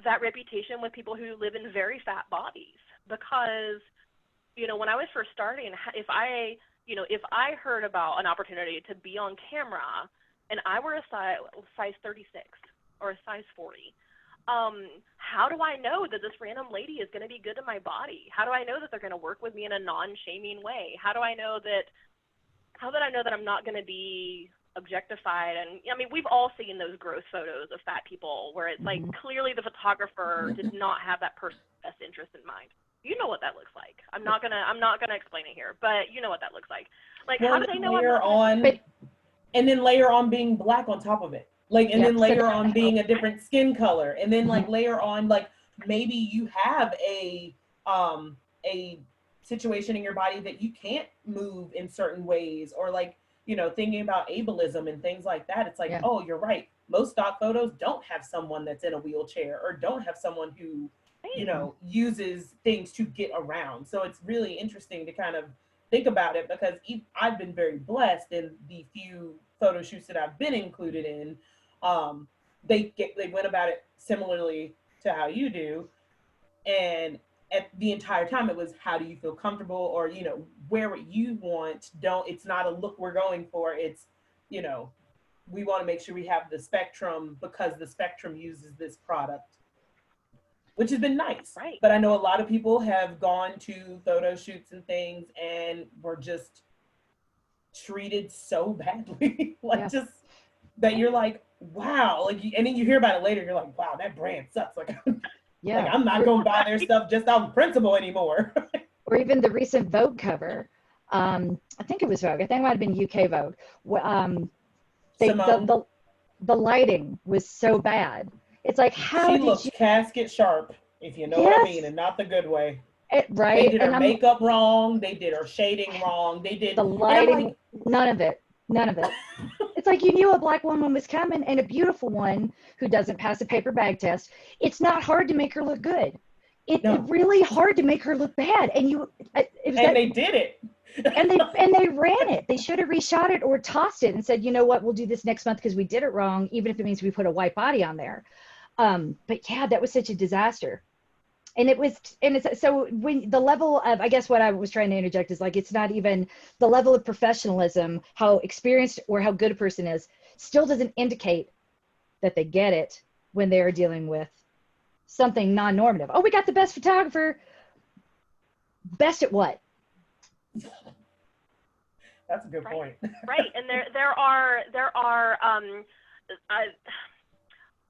that reputation with people who live in very fat bodies, because, when I was first starting, if I heard about an opportunity to be on camera and I were a size 36 or a size 40, how do I know that this random lady is going to be good to my body? How do I know that they're going to work with me in a non-shaming way? How do I know that I'm not going to be objectified? And I mean, we've all seen those gross photos of fat people where it's like, clearly the photographer did not have that person's best interest in mind. You know what that looks like. I'm not gonna explain it here, but you know what that looks like. Like, how do they know and then layer on being Black on top of it? Like, and Yeah, then so later that- on being a different skin color, and then like later on, like maybe you have a situation in your body that you can't move in certain ways, or like, you know, thinking about ableism and things like that. It's like, Yeah. oh, you're right. Most stock photos don't have someone that's in a wheelchair, or don't have someone who, you know, uses things to get around. So it's really interesting to kind of think about it, because I've been very blessed in the few photo shoots that I've been included in. They went about it similarly to how you do, and at the entire time it was, how do you feel comfortable, or, you know, wear what you want. It's not a look we're going for. It's, you know, we want to make sure we have the spectrum because the spectrum uses this product, which has been nice. Right. But I know a lot of people have gone to photo shoots and things and were just treated so badly. Like, Yeah. just that you're like, wow. Like, and then you hear about it later, you're like, wow, that brand sucks. Like, yeah. like, I'm not going to buy their stuff just out of principle anymore. Or even the recent Vogue cover. I think it was Vogue. I think it might have been UK Vogue. Simone, The lighting was so bad. It's like, how she did looks you? casket sharp, if you know what I Yes. mean, and not the good way. They Right? did And her makeup wrong. They did her shading wrong. They did the and I'm lighting, like, none of it. None of it. It's like, you knew a Black woman was coming, and a beautiful one who doesn't pass a paper bag test. It's not hard to make her look good. It's really hard to make her look bad. And they did it. and they ran it. They should have reshot it or tossed it and said, you know what, we'll do this next month because we did it wrong, even if it means we put a white body on there. But yeah, that was such a disaster. And it's so, when the level of, I guess what I was trying to interject is, like, it's not even the level of professionalism, how experienced or how good a person is, still doesn't indicate that they get it when they are dealing with something non-normative. Oh, we got the best photographer. Best at what? That's a good point. Right, and there are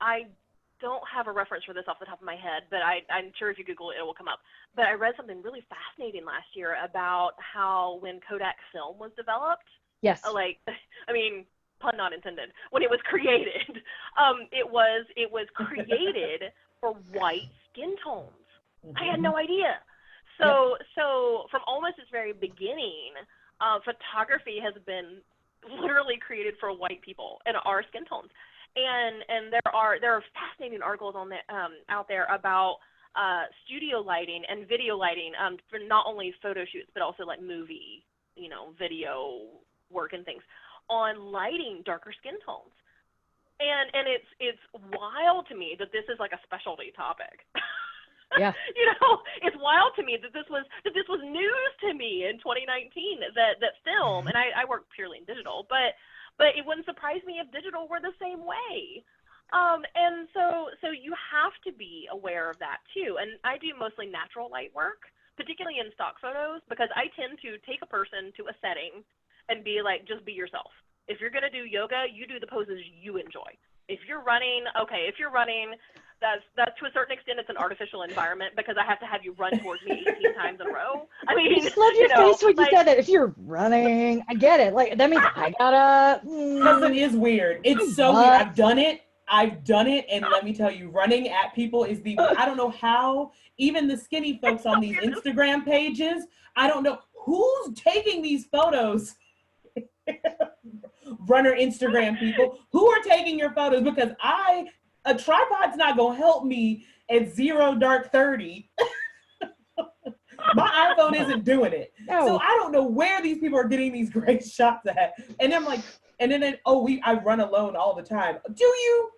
I don't have a reference for this off the top of my head, but I'm sure if you Google it, it will come up. But I read something really fascinating last year about how, when Kodak film was developed, Yes. like, I mean, pun not intended, when it was created, it was created for white skin tones. I had no idea. So from almost its very beginning, photography has been literally created for white people and our skin tones. And there are fascinating articles on out there about studio lighting and video lighting, for not only photo shoots but also like movie, you know, video work and things, on lighting darker skin tones. And it's wild to me that this is like a specialty topic. Yeah. You know, it's wild to me that this was news to me in 2019, that film, and I work purely in digital, but it wouldn't surprise me if digital were the same way. And so you have to be aware of that too. And I do mostly natural light work, particularly in stock photos, because I tend to take a person to a setting and be like, just be yourself. If you're going to do yoga, you do the poses you enjoy. If you're running, that's to a certain extent, it's an artificial environment, because I have to have you run towards me 18 times in a row. I mean, I just love your face when you said that. If you're running, I get it. Like, that means I gotta. Because it is weird. It's so weird. I've done it, and let me tell you, running at people is I don't know how, even the skinny folks on these Instagram pages, I don't know who's taking these photos. Runner Instagram people, who are taking your photos? Because a tripod's not gonna help me at 0 dark 30. My iPhone isn't doing it. No. So I don't know where these people are getting these great shots at. And I'm like, I run alone all the time. Do you?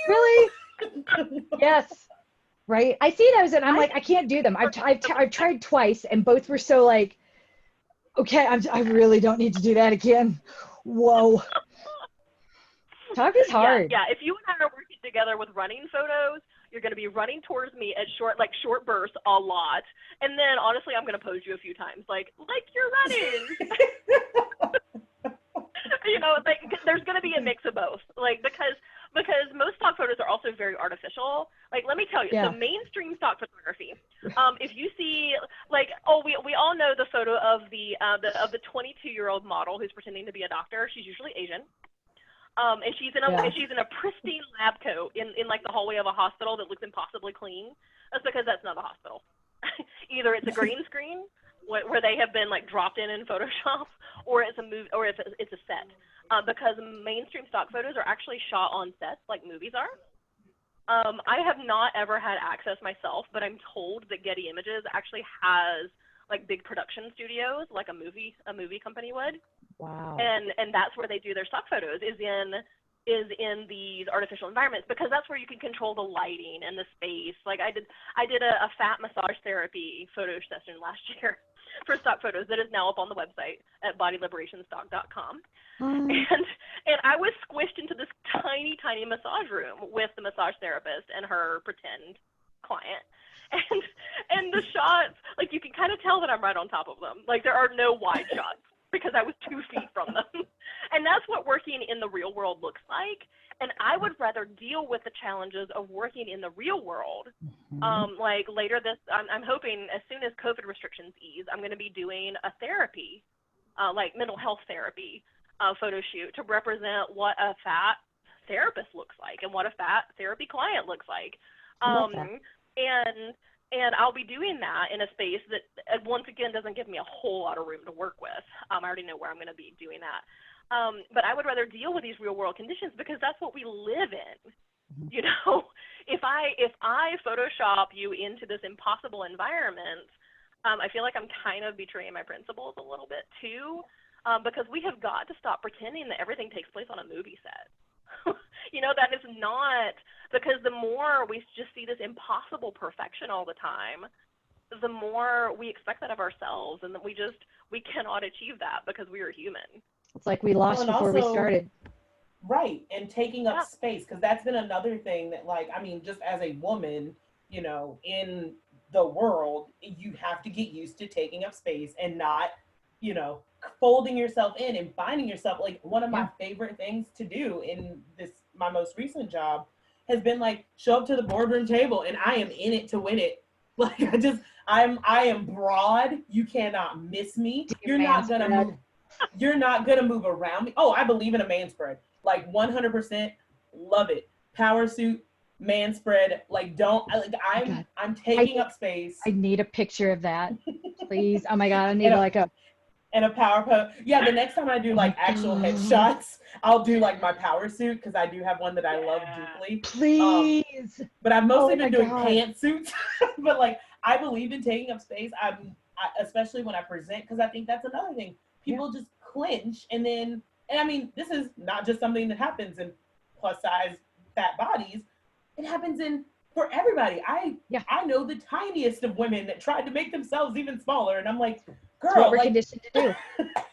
Really? Yes. Right. I see those and I'm like, I can't do them. I've tried twice and both were so like, okay, I really don't need to do that again. Whoa. Talk is hard. Yeah, if you and I are working together with running photos, you're going to be running towards me at short bursts a lot. And then honestly, I'm going to pose you a few times, like you're running. You know, like, there's going to be a mix of both. Like, because most stock photos are also very artificial. Like, let me tell you, Yeah. so mainstream stock photography, if you see, like, we all know the photo of the 22-year-old model who's pretending to be a doctor. She's usually Asian. And she's in a pristine lab coat in like the hallway of a hospital that looks impossibly clean. That's because that's not a hospital. Either it's a green screen where they have been like dropped in Photoshop, or it's a movie, or it's a set. Because mainstream stock photos are actually shot on sets like movies are. I have not ever had access myself, but I'm told that Getty Images actually has like big production studios, like a movie company would. Wow. And that's where they do their stock photos, is in these artificial environments, because that's where you can control the lighting and the space. Like I did a fat massage therapy photo session last year for stock photos that is now up on the website at bodyliberationstock.com. And I was squished into this tiny massage room with the massage therapist and her pretend client. And the shots, like you can kind of tell that I'm right on top of them. Like there are no wide shots because I was 2 feet from them. And that's what working in the real world looks like. And I would rather deal with the challenges of working in the real world. Like later I'm hoping as soon as COVID restrictions ease, I'm going to be doing a therapy, like mental health therapy photo shoot to represent what a fat therapist looks like and what a fat therapy client looks like. And I'll be doing that in a space that, once again, doesn't give me a whole lot of room to work with. I already know where I'm going to be doing that. But I would rather deal with these real world conditions because that's what we live in. You know, if I Photoshop you into this impossible environment, I feel like I'm kind of betraying my principles a little bit too, because we have got to stop pretending that everything takes place on a movie set. You know, that is not, because the more we just see this impossible perfection all the time, the more we expect that of ourselves, and that we cannot achieve that because we are human. It's like we lost before we started. Right, and taking up space, because that's been another thing that, like, I mean, just as a woman, you know, in the world, you have to get used to taking up space and not, you know, folding yourself in and finding yourself. Like, one of my favorite things to do in my most recent job has been like show up to the boardroom table and I am in it to win it. Like I am broad. You cannot miss me. You're not gonna move around me. Oh, I believe in a man spread. Like 100% love it. Power suit, man spread. Like I'm taking up space. I need a picture of that, please. Oh my God, I need and a power pose. Yeah, the next time I do like actual headshots, I'll do like my power suit, because I do have one that I love deeply. Please. But I've mostly been doing pantsuits. But like, I believe in taking up space. Especially when I present, because I think that's another thing. People just clinch, and I mean, this is not just something that happens in plus size fat bodies. It happens for everybody. I know the tiniest of women that tried to make themselves even smaller, and I'm like, girl, what we're conditioned to do.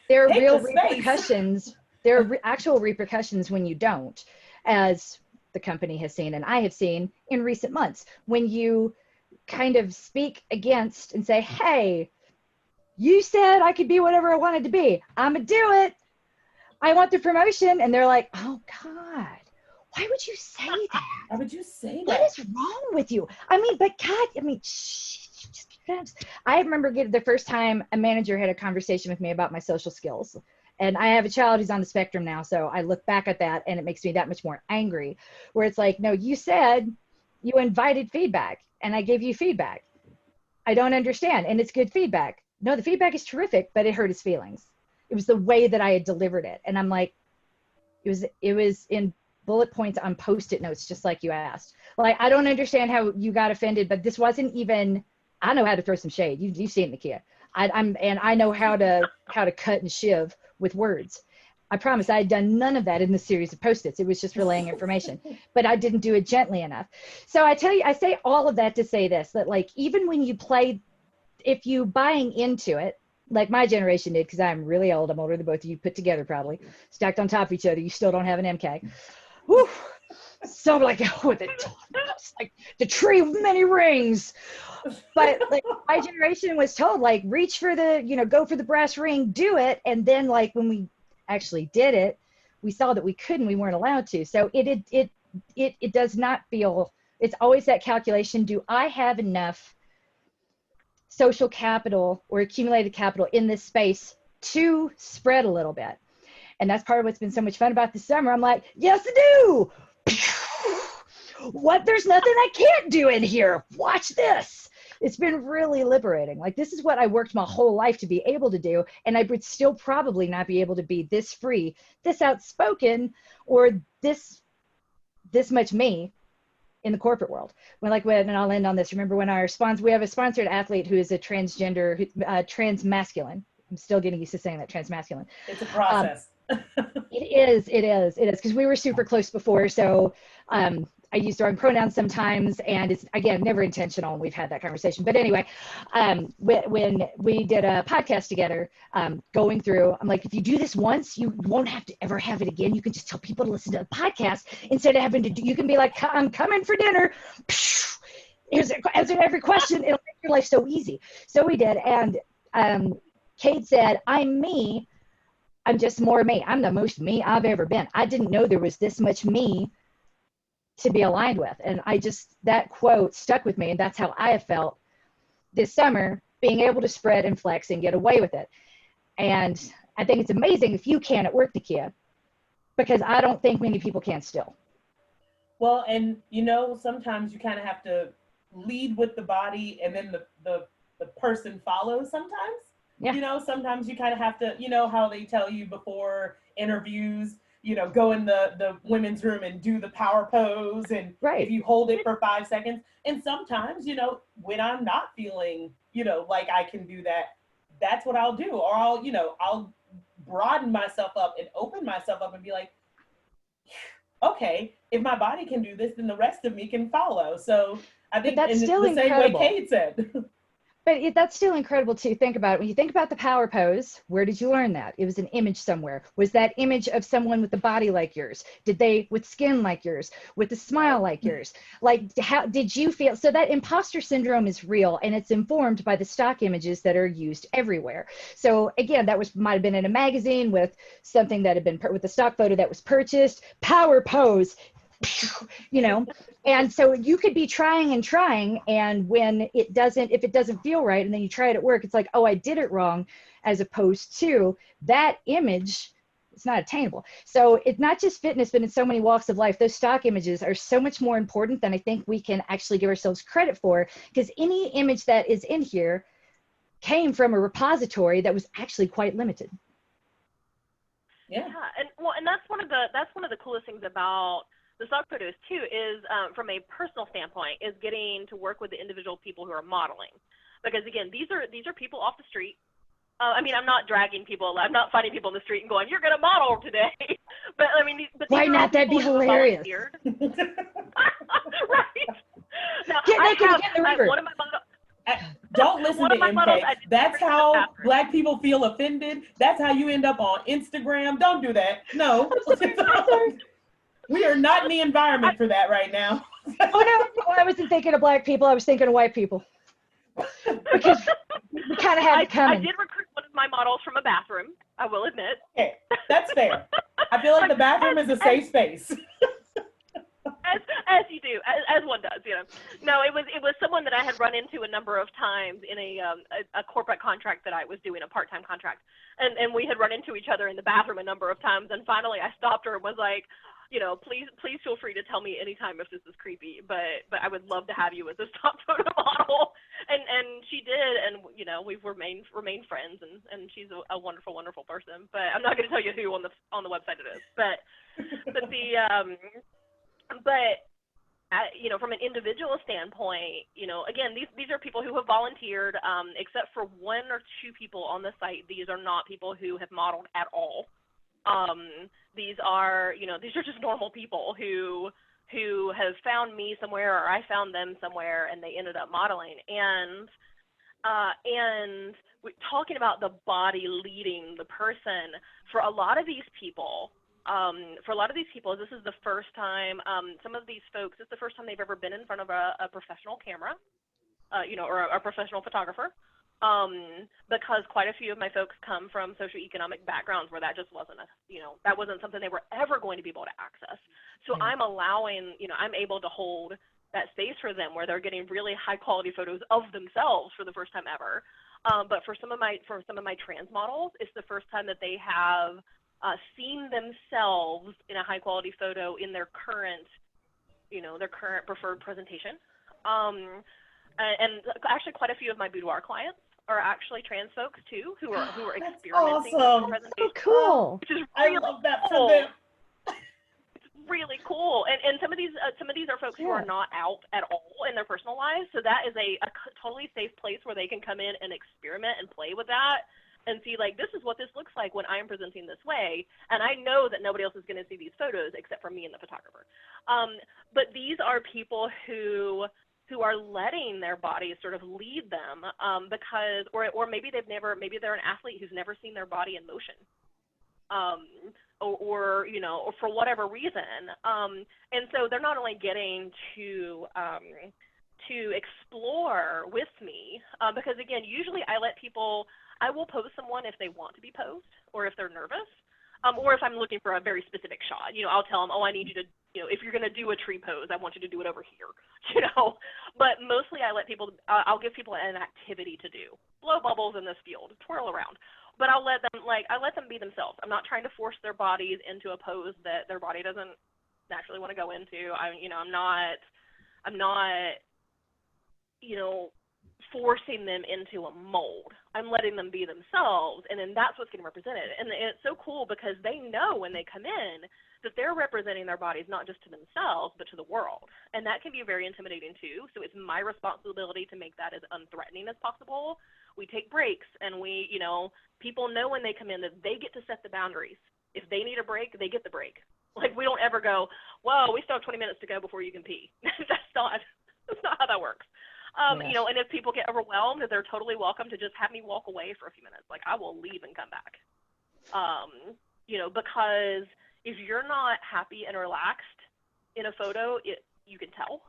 There are real repercussions. There are actual repercussions when you don't, as the company has seen and I have seen in recent months. When you kind of speak against and say, hey, you said I could be whatever I wanted to be. I'm going to do it. I want the promotion. And they're like, oh God, why would you say that? Why would you say that? What is wrong with you? I mean, but God, I mean, I remember the first time a manager had a conversation with me about my social skills. And I have a child who's on the spectrum now. So I look back at that and it makes me that much more angry, where it's like, no, you said you invited feedback and I gave you feedback. I don't understand. And it's good feedback. No, the feedback is terrific, but it hurt his feelings. It was the way that I had delivered it. And I'm like, it was in bullet points on Post-it notes, just like you asked. Like, I don't understand how you got offended, but this wasn't even, I know how to throw some shade. You've seen Nakia. I know how to cut and shiv with words. I promise I had done none of that in the series of Post-its. It was just relaying information, but I didn't do it gently enough. So I tell you, I say all of that to say this, that like, even when you play, if you buying into it, like my generation did, because I'm really old, I'm older than both of you put together, probably stacked on top of each other. You still don't have an MK. Whew. So like, like the tree of many rings. But like my generation was told, like, reach for go for the brass ring, do it. And then like when we actually did it, we saw that we weren't allowed to. So it does not feel, it's always that calculation. Do I have enough social capital or accumulated capital in this space to spread a little bit? And that's part of what's been so much fun about this summer. I'm like, yes, I do. What? There's nothing I can't do in here. Watch this. It's been really liberating. Like, this is what I worked my whole life to be able to do. And I would still probably not be able to be this free, this outspoken, or this much me in the corporate world. And I'll end on this. Remember when we have a sponsored athlete who is a transgender, transmasculine. I'm still getting used to saying that, transmasculine. It's a process. It is. Because we were super close before. So I use the wrong pronouns sometimes, and it's, again, never intentional, and we've had that conversation. But anyway, when we did a podcast together, going through, I'm like, if you do this once, you won't have to ever have it again. You can just tell people to listen to the podcast instead of having to you can be like, I'm coming for dinner. Answer every question. It'll make your life so easy. So we did, and Kate said, I'm me. I'm just more me. I'm the most me I've ever been. I didn't know there was this much me to be aligned with. And that quote stuck with me. And that's how I have felt this summer, being able to spread and flex and get away with it. And I think it's amazing if you can at work, Nakia, because I don't think many people can still. Well, and sometimes you kind of have to lead with the body, and then the person follows sometimes. Yeah. Sometimes you kind of have to, how they tell you before interviews, go in the women's room and do the power pose. And if you hold it for 5 seconds. And sometimes, when I'm not feeling, like I can do that, that's what I'll do. Or I'll broaden myself up and open myself up and be like, okay, if my body can do this, then the rest of me can follow. So I think that's still the same way Kate said. But that's still incredible to think about. When you think about the power pose, where did you learn that? It was an image somewhere. Was that image of someone with a body like yours? With skin like yours? With a smile like yours? Like, how did you feel? So that imposter syndrome is real, and it's informed by the stock images that are used everywhere. So again, might have been in a magazine with something that had been with a stock photo that was purchased. Power pose. And so you could be trying, and when if it doesn't feel right, and then you try it at work, it's like, oh, I did it wrong, as opposed to that image, it's not attainable. So it's not just fitness, but in so many walks of life, those stock images are so much more important than I think we can actually give ourselves credit for, because any image that is in here came from a repository that was actually quite limited. Yeah, and that's one of the coolest things about the stock photos too, is from a personal standpoint, is getting to work with the individual people who are modeling, because again, these are people off the street. I'm not dragging people. I'm not finding people in the street and going, "You're going to model today." But why not? That'd be hilarious. Right. Now, get naked and get in the river. One of my models, don't listen to MK. That's how Black people feel offended. That's how you end up on Instagram. Don't do that. No. We are not in the environment for that right now. Oh no, I wasn't thinking of Black people. I was thinking of white people. Because we kind of had it coming. I did recruit one of my models from a bathroom, I will admit. Okay, that's fair. I feel like the bathroom is a safe space. As you do, as one does, No, it was someone that I had run into a number of times in a corporate contract that I was doing, a part-time contract, and we had run into each other in the bathroom a number of times, and finally I stopped her and was like, please feel free to tell me anytime if this is creepy, but I would love to have you as a stock photo model. And she did, and we've remained friends, and she's a wonderful, wonderful person. But I'm not going to tell you who on the website it is. But from an individual standpoint, again, these are people who have volunteered, except for 1 or 2 people on the site. These are not people who have modeled at all. These are just normal people who have found me somewhere, or I found them somewhere, and they ended up modeling. And talking about the body leading the person, for a lot of these people, this is the first time, some of these folks, it's the first time they've ever been in front of a professional camera, or a professional photographer. Because quite a few of my folks come from socioeconomic backgrounds where that just wasn't that wasn't something they were ever going to be able to access. So I'm I'm able to hold that space for them where they're getting really high quality photos of themselves for the first time ever. But for some of my trans models, it's the first time that they have seen themselves in a high quality photo in their current, their current preferred presentation. And actually quite a few of my boudoir clients are actually trans folks too, who are experimenting with awesome. presentation. So cool. Which is I really love that cool. for them. It's really cool. And some of these are folks who are not out at all in their personal lives, so that is a totally safe place where they can come in and experiment and play with that and see, like, this is what this looks like when I am presenting this way, and I know that nobody else is going to see these photos except for me and the photographer. But these are people who are letting their bodies sort of lead them, because, or maybe maybe they're an athlete who's never seen their body in motion, or for whatever reason. And so they're not only getting to explore with me, because again, usually I will pose someone if they want to be posed, or if they're nervous, or if I'm looking for a very specific shot. I'll tell them, oh, I need you to, if you're going to do a tree pose, I want you to do it over here, But mostly I'll give people an activity to do. Blow bubbles in this field, twirl around. But I let them be themselves. I'm not trying to force their bodies into a pose that their body doesn't naturally want to go into. I'm not forcing them into a mold. I'm letting them be themselves, and then that's what's getting represented. And it's so cool because they know when they come in that they're representing their bodies not just to themselves, but to the world. And that can be very intimidating too. So it's my responsibility to make that as unthreatening as possible. We take breaks, and people know when they come in that they get to set the boundaries. If they need a break, they get the break. Like, we don't ever go, whoa, we still have 20 minutes to go before you can pee. That's not how that works. Yes. And if people get overwhelmed, they're totally welcome to just have me walk away for a few minutes. Like, I will leave and come back. Because if you're not happy and relaxed in a photo, you can tell.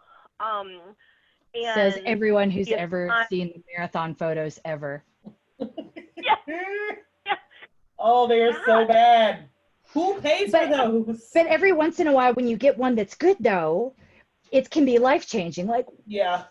And says everyone who's ever seen the marathon photos ever. Yeah. Oh, they are so bad. Who pays for those? But every once in a while, when you get one that's good, though, it can be life-changing. Like, yeah.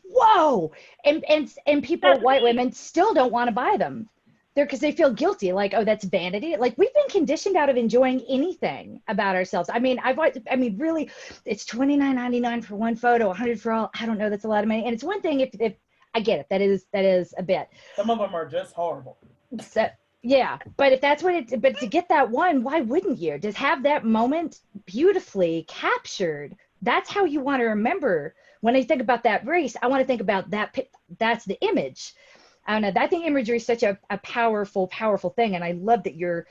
Whoa. And people, white women, still don't want to buy them. Because they feel guilty, like, oh, that's vanity. Like, we've been conditioned out of enjoying anything about ourselves. Really, it's $29.99 for one photo, $100 for all. I don't know, that's a lot of money. And it's one thing if I get it, that is a bit. Some of them are just horrible. So, yeah, but if that's but to get that one, why wouldn't you? Just have that moment beautifully captured. That's how you want to remember. When I think about that race, I want to think about that. That's the image. I don't know. I think imagery is such a powerful, powerful thing. And I love that you're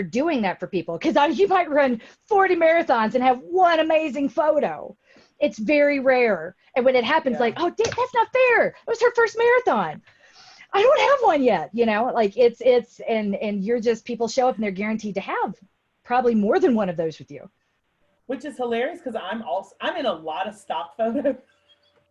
doing that for people, because you might run 40 marathons and have one amazing photo. It's very rare. And when it happens, like, oh, that's not fair. It was her first marathon. I don't have one yet. Like and you're just, people show up and they're guaranteed to have probably more than one of those with you. Which is hilarious because I'm in a lot of stock photos.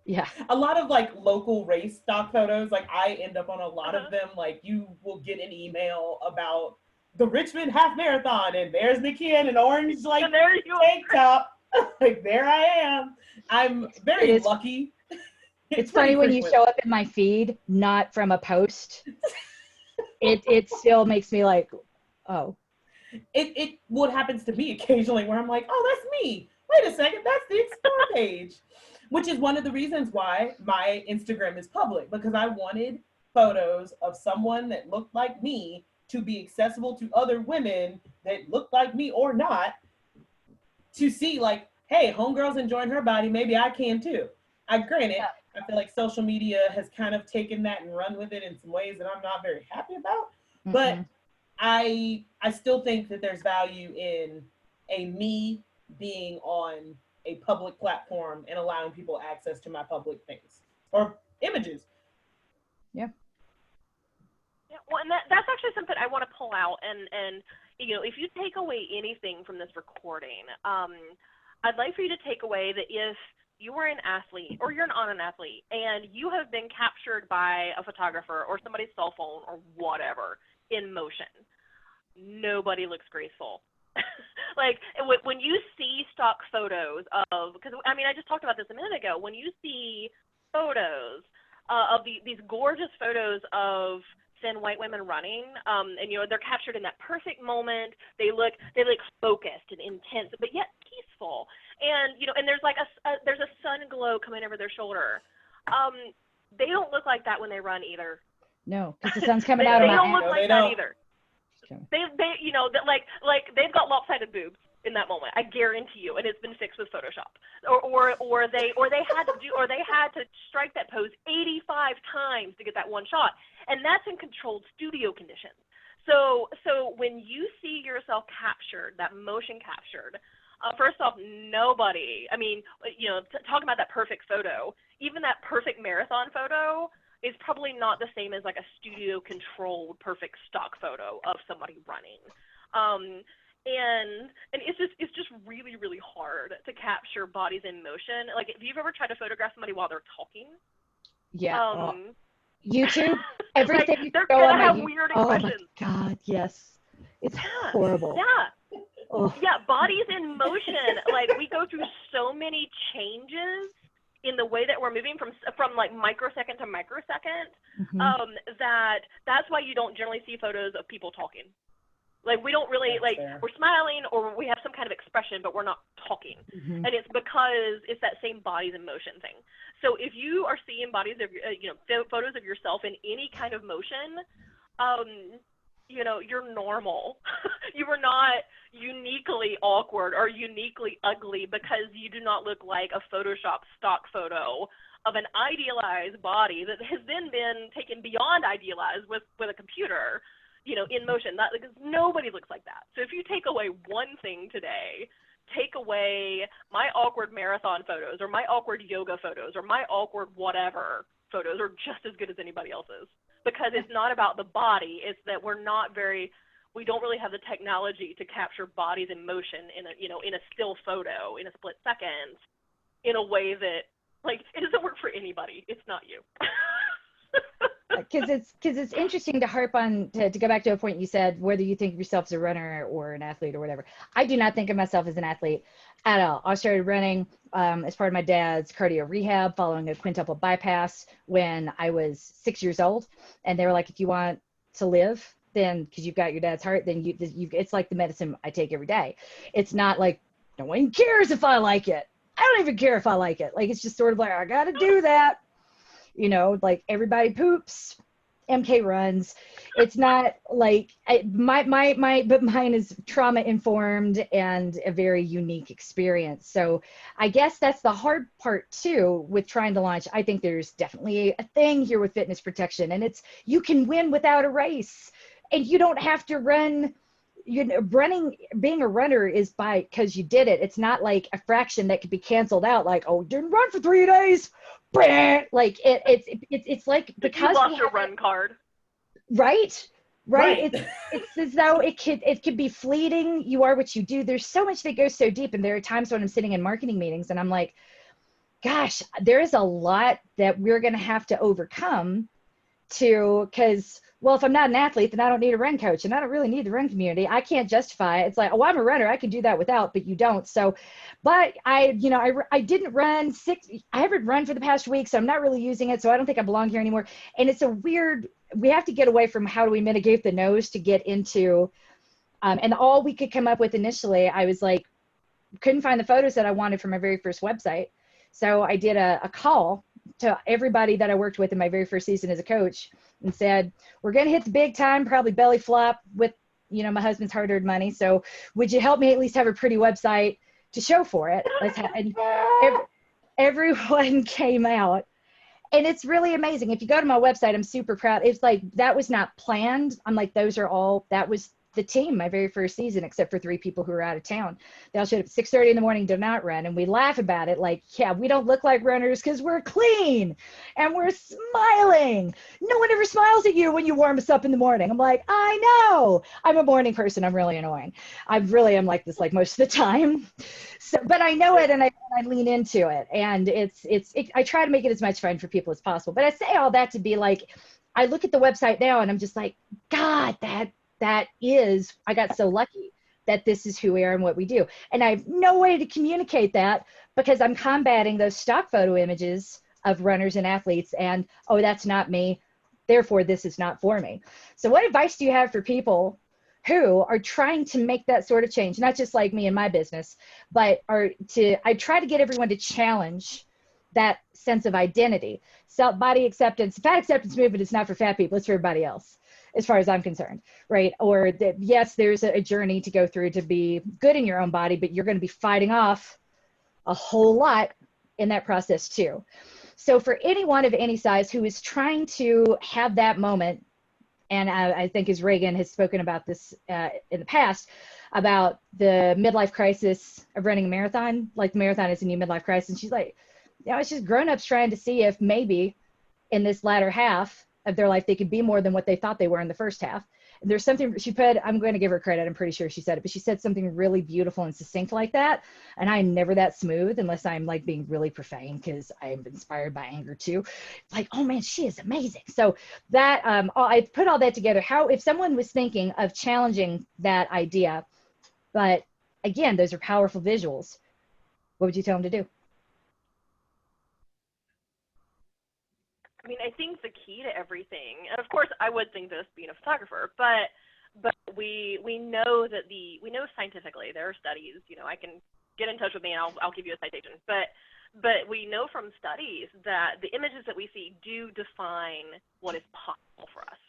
Yeah. A lot of like local race stock photos. Like, I end up on a lot of them. Like, you will get an email about the Richmond half marathon, and there's Nikki in an orange tank top. Like, there I am. I'm very lucky. It's funny when you show up in my feed, not from a post. It still makes me like, oh. It what happens to me occasionally where I'm like, oh, that's me. Wait a second, that's the Explore page. Which is one of the reasons why my Instagram is public, because I wanted photos of someone that looked like me to be accessible to other women that looked like me or not, to see like, hey, homegirl's enjoying her body, maybe I can too. Granted, I feel like social media has kind of taken that and run with it in some ways that I'm not very happy about. Mm-hmm. But I still think that there's value in me being on a public platform and allowing people access to my public things or images. Yeah. Yeah. Well, and that's actually something I want to pull out. And if you take away anything from this recording, I'd like for you to take away that if you are an athlete or you're not an athlete and you have been captured by a photographer or somebody's cell phone or whatever in motion, nobody looks graceful. Like, when you see stock photos of, because I just talked about this a minute ago, when you see photos of these gorgeous photos of thin white women running, and you know, they're captured in that perfect moment. They look focused and intense, but yet peaceful. And you know, and there's like there's a sun glow coming over their shoulder. They don't look like that when they run either. No, because the sun's coming out of They my don't look No, like they that don't. either. Okay. They you know, that like they've got lopsided boobs in that moment. I guarantee you, and it's been fixed with Photoshop. Or they had to strike that pose 85 times to get that one shot, and that's in controlled studio conditions. So when you see yourself captured, that motion captured, first off, nobody. I mean, you know, talking about that perfect photo, even that perfect marathon photo is probably not the same as like a studio controlled perfect stock photo of somebody running. And it's just really, really hard to capture bodies in motion. Like, if you've ever tried to photograph somebody while they're talking, Yeah. YouTube, everything. like, you they're go gonna on my have YouTube- weird Oh my expressions. God, yes. It's Yeah. horrible. Yeah. Oh. Yeah, bodies in motion. Like, we go through so many changes in the way that we're moving from like microsecond to microsecond, that's why you don't generally see photos of people talking. Like, we don't really, That's like, fair. we're smiling or we have some kind of expression, but we're not talking. And it's because it's that same bodies in motion thing. So if you are seeing bodies of, you know, photos of yourself in any kind of motion, you know, you're normal. You are not uniquely awkward or uniquely ugly because you do not look like a Photoshop stock photo of an idealized body that has then been taken beyond idealized with a computer, you know, in motion. That, because nobody looks like that. So if you take away one thing today, take away my awkward marathon photos or my awkward yoga photos or my awkward whatever photos are just as good as anybody else's. Because it's not about the body, it's that we don't really have the technology to capture bodies in motion in a still photo in a split second in a way that, like, it doesn't work for anybody. It's not you. Because it's interesting to harp on, to go back to a point you said, whether you think of yourself as a runner or an athlete or whatever. I do not think of myself as an athlete at all. I started running as part of my dad's cardio rehab following a quintuple bypass when I was 6 years old. And they were like, if you want to live, then, because you've got your dad's heart, then you it's like the medicine I take every day. It's not like, no one cares if I like it. I don't even care if I like it. Like, it's just sort of like, I got to do that. You know, like, everybody poops, MK runs. It's not like but mine is trauma informed and a very unique experience. So I guess that's the hard part too with trying to launch. I think there's definitely a thing here with fitness protection, and it's, you can win without a race, and you don't have to run. You know, being a runner is because you did it. It's not like a fraction that could be canceled out. Like, oh, didn't run for 3 days. Like it's like, because you lost your run card. Right. It's as though it could be fleeting. You are what you do. There's so much that goes so deep. And there are times when I'm sitting in marketing meetings and I'm like, gosh, there is a lot that we're going to have to overcome because, well, if I'm not an athlete, then I don't need a run coach, and I don't really need the run community. I can't justify it. It's like, oh, I'm a runner, I can do that without, but you don't. So, but I didn't run I haven't run for the past week, so I'm not really using it. So I don't think I belong here anymore. And it's a weird, we have to get away from how do we mitigate the no's to get into, and all we could come up with initially, I was like, couldn't find the photos that I wanted for my very first website. So I did a call to everybody that I worked with in my very first season as a coach and said, we're going to hit the big time, probably belly flop with, you know, my husband's hard-earned money. So would you help me at least have a pretty website to show for it? And everyone came out. And it's really amazing. If you go to my website, I'm super proud. It's like, that was not planned. I'm like, that was the team my very first season, except for 3 people who were out of town. They all showed up at 6:30 in the morning, did not run. And we laugh about it like, yeah, we don't look like runners because we're clean and we're smiling. No one ever smiles at you when you warm us up in the morning. I'm like, I know. I'm a morning person. I'm really annoying. I really am like this, like, most of the time. So, but I know it, and I lean into it. And I try to make it as much fun for people as possible. But I say all that to be like, I look at the website now and I'm just like, God, I got so lucky that this is who we are and what we do. And I have no way to communicate that because I'm combating those stock photo images of runners and athletes and, oh, that's not me. Therefore, this is not for me. So what advice do you have for people who are trying to make that sort of change? Not just like me in my business, but I try to get everyone to challenge that sense of identity. Body acceptance, fat acceptance movement is not for fat people, it's for everybody else, as far as I'm concerned, right? Or that, yes, there's a journey to go through to be good in your own body, but you're going to be fighting off a whole lot in that process too. So for anyone of any size who is trying to have that moment, and I think as Reagan has spoken about this in the past, about the midlife crisis of running a marathon, like the marathon is a new midlife crisis. And she's like, it's just grown-ups trying to see if maybe in this latter half of their life, they could be more than what they thought they were in the first half. And there's something she put, I'm going to give her credit, I'm pretty sure she said it, but she said something really beautiful and succinct like that. And I'm never that smooth unless I'm like being really profane, because I'm inspired by anger too. Like, oh man, she is amazing. So that, I put all that together. How, if someone was thinking of challenging that idea, but again, those are powerful visuals, what would you tell them to do? I mean, I think the key to everything, and of course I would think this being a photographer, but we know that we know scientifically, there are studies, I can get in touch with me and I'll give you a citation, but we know from studies that the images that we see do define what is possible for us.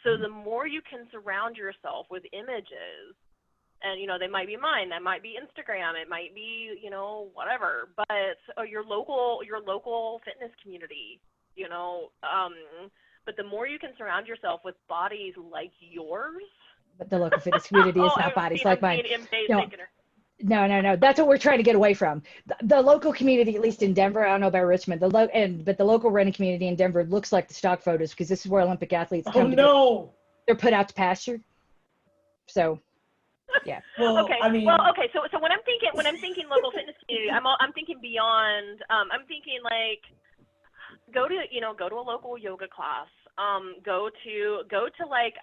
So the more you can surround yourself with images, and they might be mine, that might be Instagram, it might be whatever, but your local fitness community, but the more you can surround yourself with bodies like yours. But the local fitness community is not bodies like mine. No. That's what we're trying to get away from. The local community, at least in Denver, I don't know about Richmond, but the local running community in Denver looks like the stock photos, because this is where Olympic athletes come. They're put out to pasture. So, yeah. Well, okay. I mean, okay. So when I'm thinking local fitness community, I'm thinking beyond. I'm thinking like, go to a local yoga class. Go to like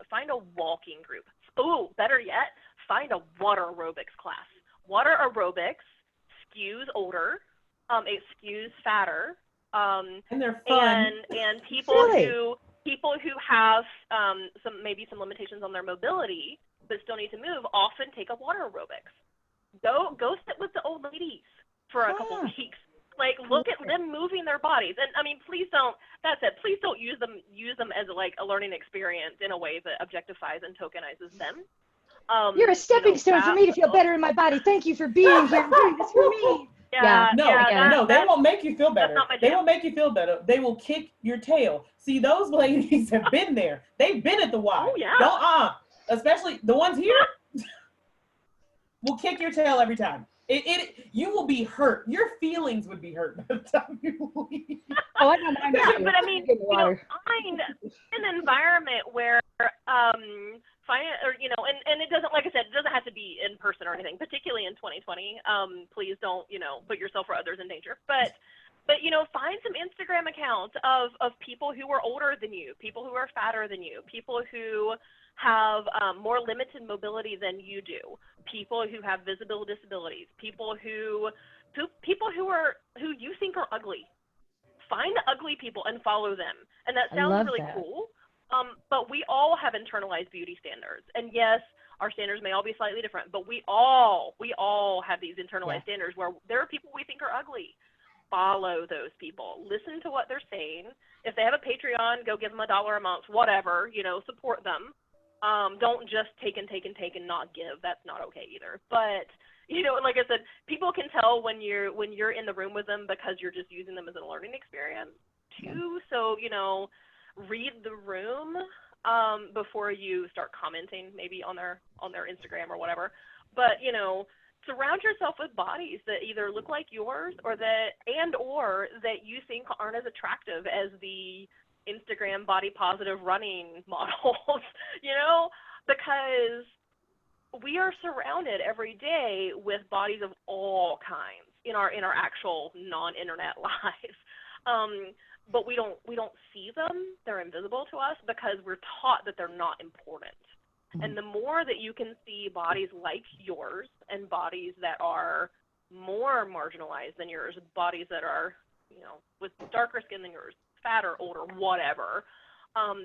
find a walking group. Oh, better yet, find a water aerobics class. Water aerobics skews older, it skews fatter, and they're fun. And people who have some limitations on their mobility but still need to move often take up water aerobics. Go sit with the old ladies for a couple weeks. Like, look at them moving their bodies, and I mean, please don't use them as like a learning experience in a way that objectifies and tokenizes them. You're a stepping stone for me to feel better in my body. Thank you for being here and doing this for me. No, they won't make you feel better. They won't make you feel better. They will kick your tail. See, those ladies have been there. They've been at the Y. Oh, yeah. Don't, especially the ones here will kick your tail every time. You will be hurt. Your feelings would be hurt by the time you leave. Oh, I know mine too. But I mean, find an environment where and it doesn't, like I said, it doesn't have to be in person or anything, particularly in 2020. Please don't, put yourself or others in danger. But find some Instagram accounts of people who are older than you, people who are fatter than you, people who have more limited mobility than you do, people who have visible disabilities, people who you think are ugly. Find the ugly people and follow them. And that sounds really cool. But we all have internalized beauty standards. And yes, our standards may all be slightly different, but we all have these internalized standards where there are people we think are ugly. Follow those people. Listen to what they're saying. If they have a Patreon, go give them $1 a month, whatever, support them. Don't just take and not give. That's not okay either. But, like I said, people can tell when you're in the room with them because you're just using them as a learning experience too. So, read the room before you start commenting maybe on their Instagram or whatever. But, surround yourself with bodies that either look like yours or that you think aren't as attractive as the Instagram body positive running models, because we are surrounded every day with bodies of all kinds in our actual non-internet lives. But we don't see them. They're invisible to us because we're taught that they're not important. Mm-hmm. And the more that you can see bodies like yours and bodies that are more marginalized than yours, bodies that are, with darker skin than yours, fatter, older, whatever,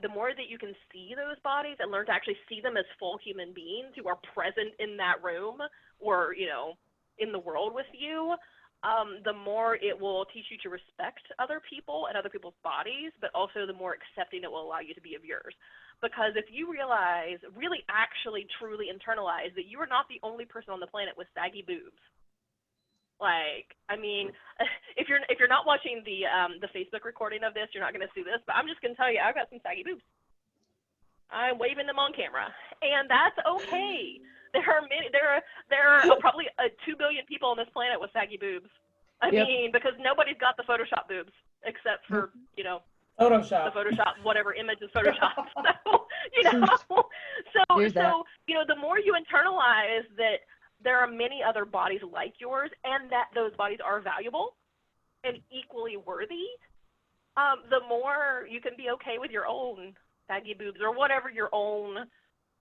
the more that you can see those bodies and learn to actually see them as full human beings who are present in that room or, you know, in the world with you, the more it will teach you to respect other people and other people's bodies, but also the more accepting it will allow you to be of yours. Because if you realize, really actually truly internalize that you are not the only person on the planet with saggy boobs. Like, I mean, if you're not watching the Facebook recording of this, you're not going to see this, but I'm just going to tell you, I've got some saggy boobs. I'm waving them on camera, and that's okay. There are probably 2 billion people on this planet with saggy boobs. I mean, because nobody's got the Photoshop boobs except for, you know, Photoshop. the Photoshop, whatever image is Photoshop. So, you know, so you know, the more you internalize that there are many other bodies like yours and that those bodies are valuable and equally worthy, the more you can be okay with your own saggy boobs or whatever your own,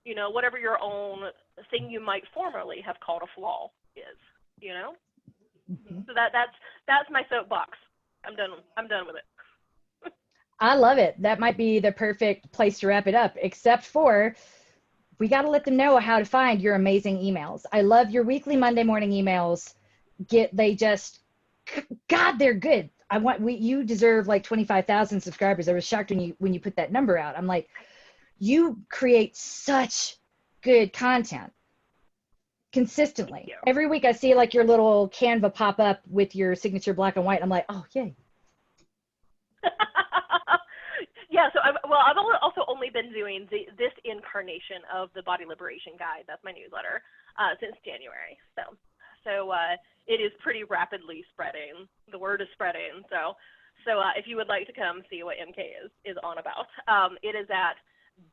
you know, whatever your own thing you might formerly have called a flaw is, you know? Mm-hmm. So that's my soapbox. I'm done with it. I love it. That might be the perfect place to wrap it up, except for we got to let them know how to find your amazing emails. I love your weekly Monday morning emails. God, they're good. You deserve like 25,000 subscribers. I was shocked when you put that number out. I'm like, you create such good content consistently. Every week I see like your little Canva pop up with your signature black and white. I'm like, oh, yay. Yeah, so I've also only been doing this incarnation of the Body Liberation Guide. That's my newsletter since January. So it is pretty rapidly spreading. The word is spreading. So if you would like to come see what MK is on about, it is at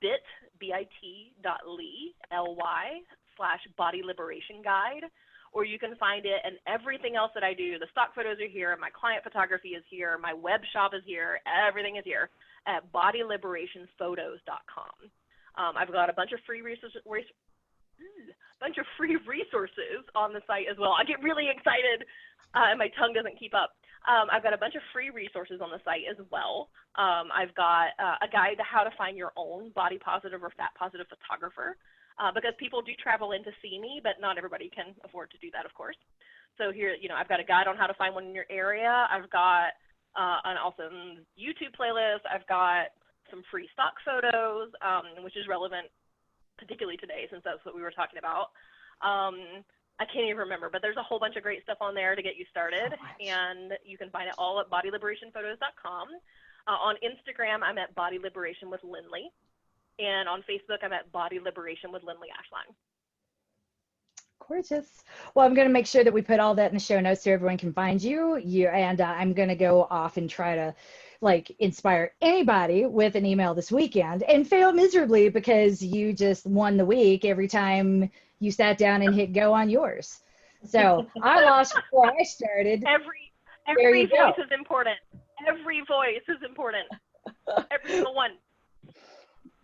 bit.ly/Body Liberation Guide, or you can find it and everything else that I do. The stock photos are here. My client photography is here. My web shop is here. Everything is here at bodyliberationphotos.com. I've got a bunch of free resources on the site as well. I get really excited and my tongue doesn't keep up. I've got a bunch of free resources on the site as well. I've got a guide to how to find your own body positive or fat positive photographer. Because people do travel in to see me, but not everybody can afford to do that, of course. So here, you know, I've got a guide on how to find one in your area. I've got an awesome YouTube playlist. I've got some free stock photos, which is relevant particularly today since that's what we were talking about. I can't even remember, but there's a whole bunch of great stuff on there to get you started, and you can find it all at bodyliberationphotos.com. On Instagram, I'm at Body Liberation with Lindley. And on Facebook, I'm at Body Liberation with Lindley Ashline. Gorgeous. Well, I'm going to make sure that we put all that in the show notes so everyone can find you. And I'm going to go off and try to like inspire anybody with an email this weekend and fail miserably because you just won the week every time you sat down and hit go on yours. So I lost before I started. Every voice is important. Every voice is important. Every single one.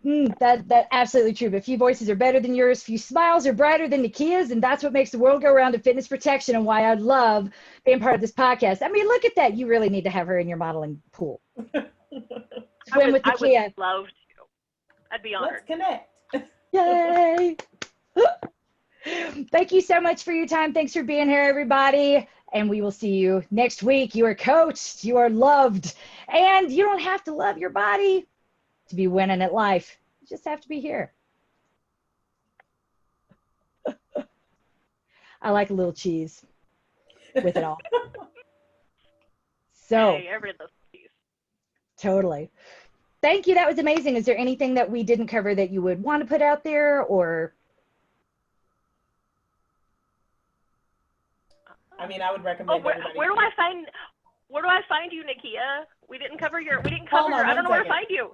That absolutely true. But few voices are better than yours. Few smiles are brighter than Nikia's, and that's what makes the world go around to fitness protection and why I love being part of this podcast. I mean, look at that. You really need to have her in your modeling pool. Swim with Nikia. I would love to. I'd be honored. Let's connect. Yay. Thank you so much for your time. Thanks for being here, everybody. And we will see you next week. You are coached. You are loved. And you don't have to love your body to be winning at life. You just have to be here. I like a little cheese with it all. So hey, every little cheese. Totally. Thank you. That was amazing. Is there anything that we didn't cover that you would want to put out there, or? I mean, I would recommend. Where do I find you, Nikia? We didn't cover your. I don't know where to find you.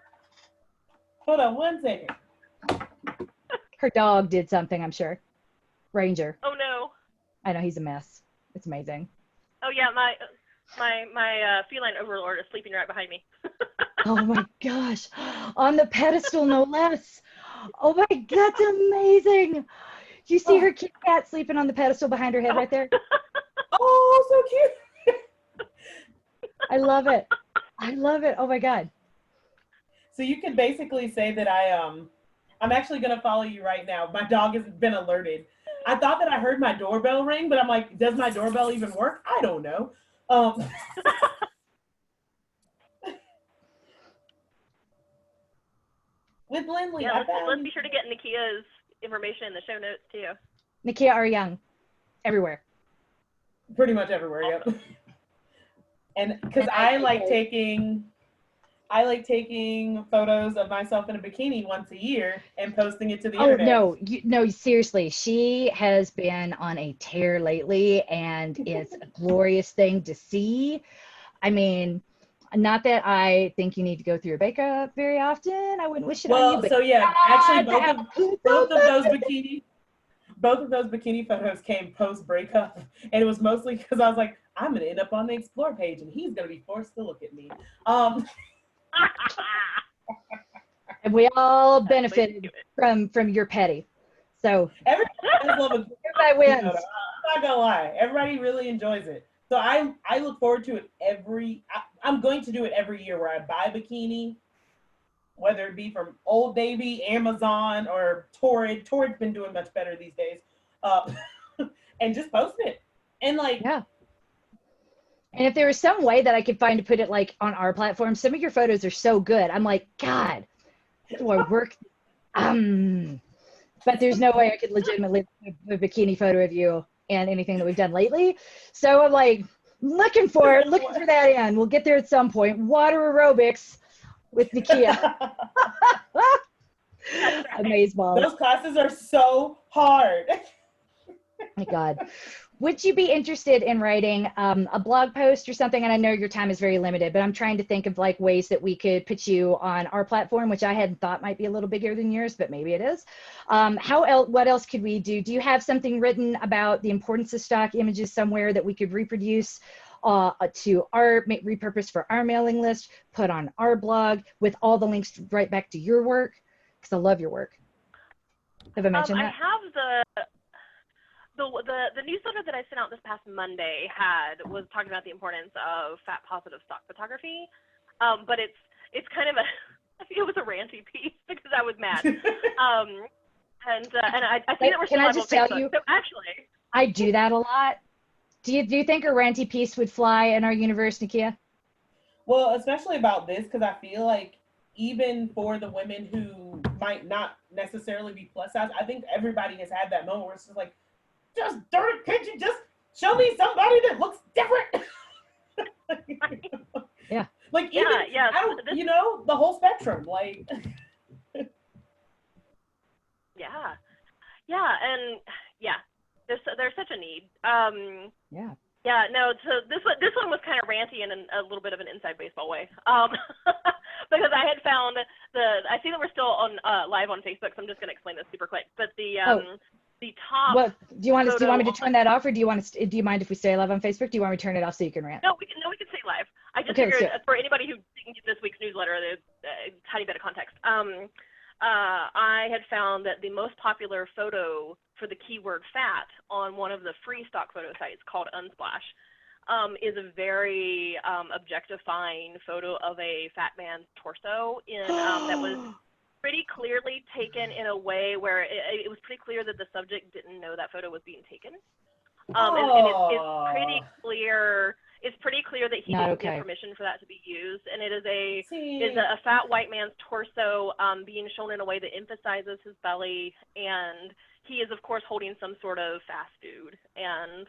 Hold on one second. Her dog did something, I'm sure. Ranger. Oh no. I know, he's a mess. It's amazing. Oh yeah, my feline overlord is sleeping right behind me. Oh my gosh. On the pedestal, no less. Oh my, that's amazing. You see her Kit Kat sleeping on the pedestal behind her head right there? Oh, so cute. I love it. I love it. Oh my God. So you can basically say that I'm actually gonna follow you right now. My dog has been alerted. I thought that I heard my doorbell ring, but I'm like, does my doorbell even work? I don't know. With Lindley, Yeah, I let's found be sure to get Nikia's information in the show notes too. Nikia or Young, everywhere. pretty much everywhere. Yep. And because I like taking photos of myself in a bikini once a year and posting it to the internet. Oh no, seriously, she has been on a tear lately, and it's a glorious thing to see. I mean, not that I think you need to go through your makeup very often. I wouldn't wish it on you. Well, But so yeah, actually God, both of those bikini photos came post breakup, and it was mostly because I was like, I'm gonna end up on the explore page, and he's gonna be forced to look at me. and we all benefited from your petty. So everybody wins. I'm not gonna lie, everybody really enjoys it. So I look forward to it I'm going to do it every year where I buy a bikini, whether it be from Old Navy, Amazon, or Torrid. Torrid's been doing much better these days. And just post it. And like, yeah. And if there was some way that I could find to put it like on our platform, some of your photos are so good. I'm like, God, how do I work? But there's no way I could legitimately put a bikini photo of you and anything that we've done lately. So I'm like, looking for that in. We'll get there at some point. Water aerobics with Nikia. Amazeballs. Those classes are so hard. My God. Would you be interested in writing a blog post or something? And I know your time is very limited, but I'm trying to think of like ways that we could put you on our platform, which I hadn't thought might be a little bigger than yours, but maybe it is. What else could we do? Do you have something written about the importance of stock images somewhere that we could reproduce to repurpose for our mailing list, put on our blog with all the links right back to your work? Because I love your work. Have I mentioned that? I have the newsletter that I sent out this past Monday was talking about the importance of fat positive stock photography, but it's kind of it was a ranty piece because I was mad, and I think that we're still on Facebook. So actually, I do that a lot. Do you think a ranty piece would fly in our universe, Nikia? Well, especially about this, because I feel like even for the women who might not necessarily be plus size, I think everybody has had that moment where it's just like, just darn it, can't you just show me somebody that looks different? Yeah. Like even I don't, the whole spectrum, like. and there's such a need. Yeah. Yeah, no, so this one was kind of ranty in a little bit of an inside baseball way. Because I had found I see that we're still on live on Facebook, so I'm just gonna explain this super quick. But the top. Well, do you want me to turn that off, or do you mind if we stay live on Facebook? Do you want me to turn it off so you can rant? No, we can stay live. I just figured for anybody who didn't get this week's newsletter, there's a tiny bit of context. I had found that the most popular photo for the keyword fat on one of the free stock photo sites called Unsplash is a very objectifying photo of a fat man's torso that was pretty clearly taken in a way where it was pretty clear that the subject didn't know that photo was being taken. And it's pretty clear. It's pretty clear that he didn't get permission for that to be used, and it is a fat white man's torso being shown in a way that emphasizes his belly, and he is of course holding some sort of fast food, and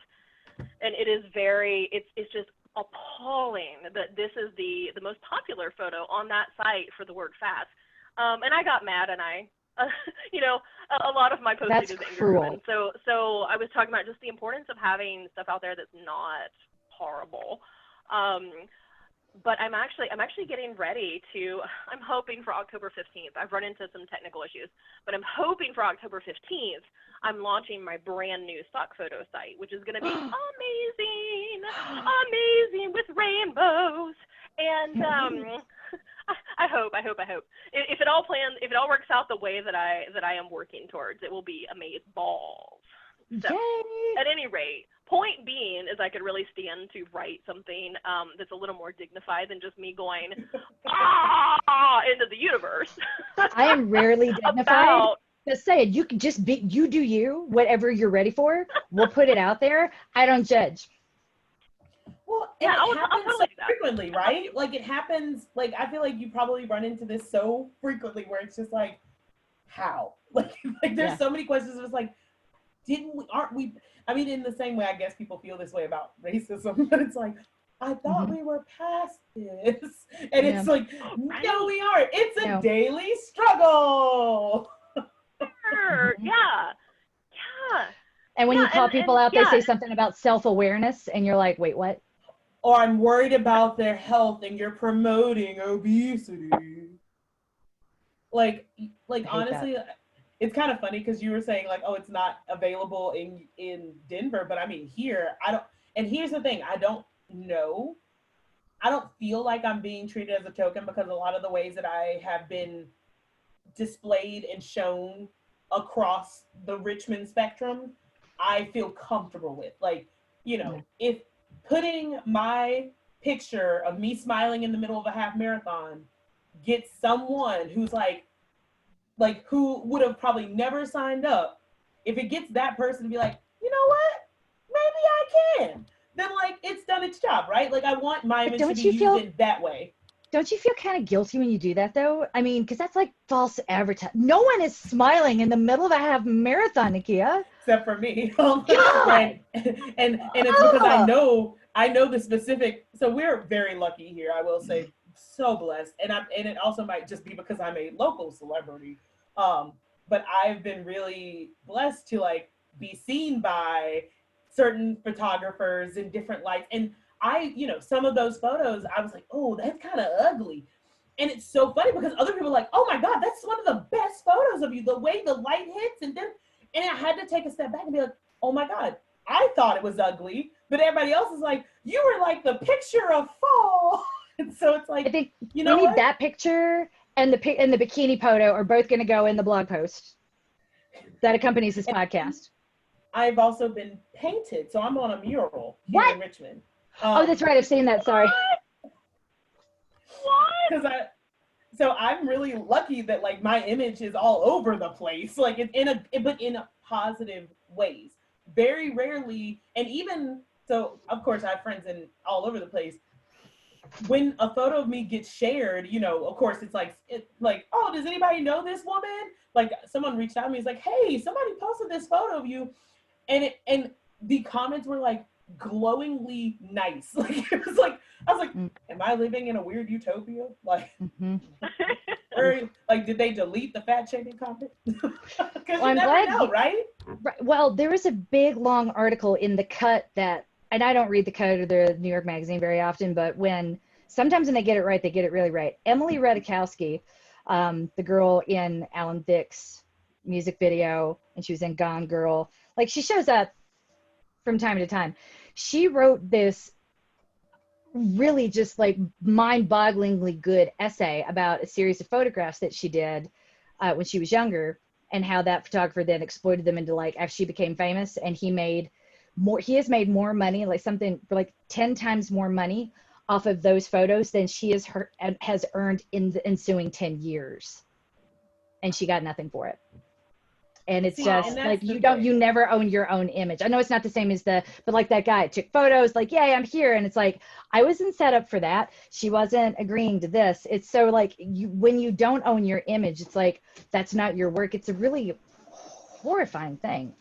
it is it's just appalling that this is the most popular photo on that site for the word fat. And I got mad, and a lot of my posting is anger-driven. So I was talking about just the importance of having stuff out there that's not horrible. But I'm actually getting ready to. I'm hoping for October 15th. I've run into some technical issues, but I'm hoping for October 15th. I'm launching my brand new stock photo site, which is going to be amazing with rainbows. And I hope. If it all works out the way that I am working towards, it will be amazeballs. So, at any rate, Point being is I could really stand to write something that's a little more dignified than just me going into the universe. I am rarely dignified. Just saying, you can just be, you do you, whatever you're ready for. We'll put it out there. I don't judge. Well, yeah, and it I'll happens totally so do that. frequently, right? Like it happens, like I feel like you probably run into this so frequently where it's just like, how? Like there's so many questions. It's like, aren't we? I mean, in the same way, I guess people feel this way about racism, but it's like, I thought we were past this. And it's like, no, we aren't. It's a daily struggle. Sure. Yeah. And when you call people out, they say something about self-awareness, and you're like, wait, what? Or I'm worried about their health, and you're promoting obesity. Like honestly, it's kind of funny because you were saying like, oh, it's not available in Denver, but I mean here, I don't. And here's the thing, I don't know. I don't feel like I'm being treated as a token because a lot of the ways that I have been displayed and shown across the Richmond spectrum, I feel comfortable with. Like, you know, if putting my picture of me smiling in the middle of a half marathon gets someone who's like who would have probably never signed up, if it gets that person to be like, you know what, maybe I can, then like it's done its job, right? Like I want my image to be used in that way. Don't you feel kind of guilty when you do that though? I mean, because that's like false advertising. No one is smiling in the middle of a half marathon, Nakia. Except for me. and it's because I know the specific. So we're very lucky here, I will say, so blessed. And it also might just be because I'm a local celebrity. But I've been really blessed to like be seen by certain photographers in different lights. And I, you know, some of those photos, I was like, oh, that's kind of ugly. And it's so funny because other people are like, oh my God, that's one of the best photos of you, the way the light hits. And I had to take a step back and be like, oh my God, I thought it was ugly, but everybody else is like, you were like the picture of fall. And so it's like, I think you know, we need that picture and the bikini photo are both going to go in the blog post that accompanies this podcast. I've also been painted, so I'm on a mural here in Richmond. Oh, that's right. I've seen that. Sorry. What? So I'm really lucky that like my image is all over the place, like but in positive ways. Very rarely, and even so, of course, I have friends in all over the place. When a photo of me gets shared, you know, of course, it's like, oh, does anybody know this woman? Like someone reached out to me, it's like, hey, somebody posted this photo of you, and the comments were like glowingly nice. Like it was like, I was like, am I living in a weird utopia? Like, or like, did they delete the fat shaming comment? Because you never know, right? Well, there was a big long article in The Cut that, and I don't read The Cut or the New York Magazine very often, but sometimes when they get it right, they get it really right. Emily Ratajkowski, the girl in Alan Thicke's music video, and she was in Gone Girl. Like she shows up from time to time. She wrote this really just like mind-bogglingly good essay about a series of photographs that she did when she was younger, and how that photographer then exploited them into like, as she became famous, and he has made more money, like something for like 10 times more money off of those photos than she has earned in the ensuing 10 years. And she got nothing for it. And it's just like, you never own your own image. I know it's not the same as but like that guy took photos like, yay, I'm here. And it's like, I wasn't set up for that. She wasn't agreeing to this. It's so like when you don't own your image, it's like, that's not your work. It's a really horrifying thing.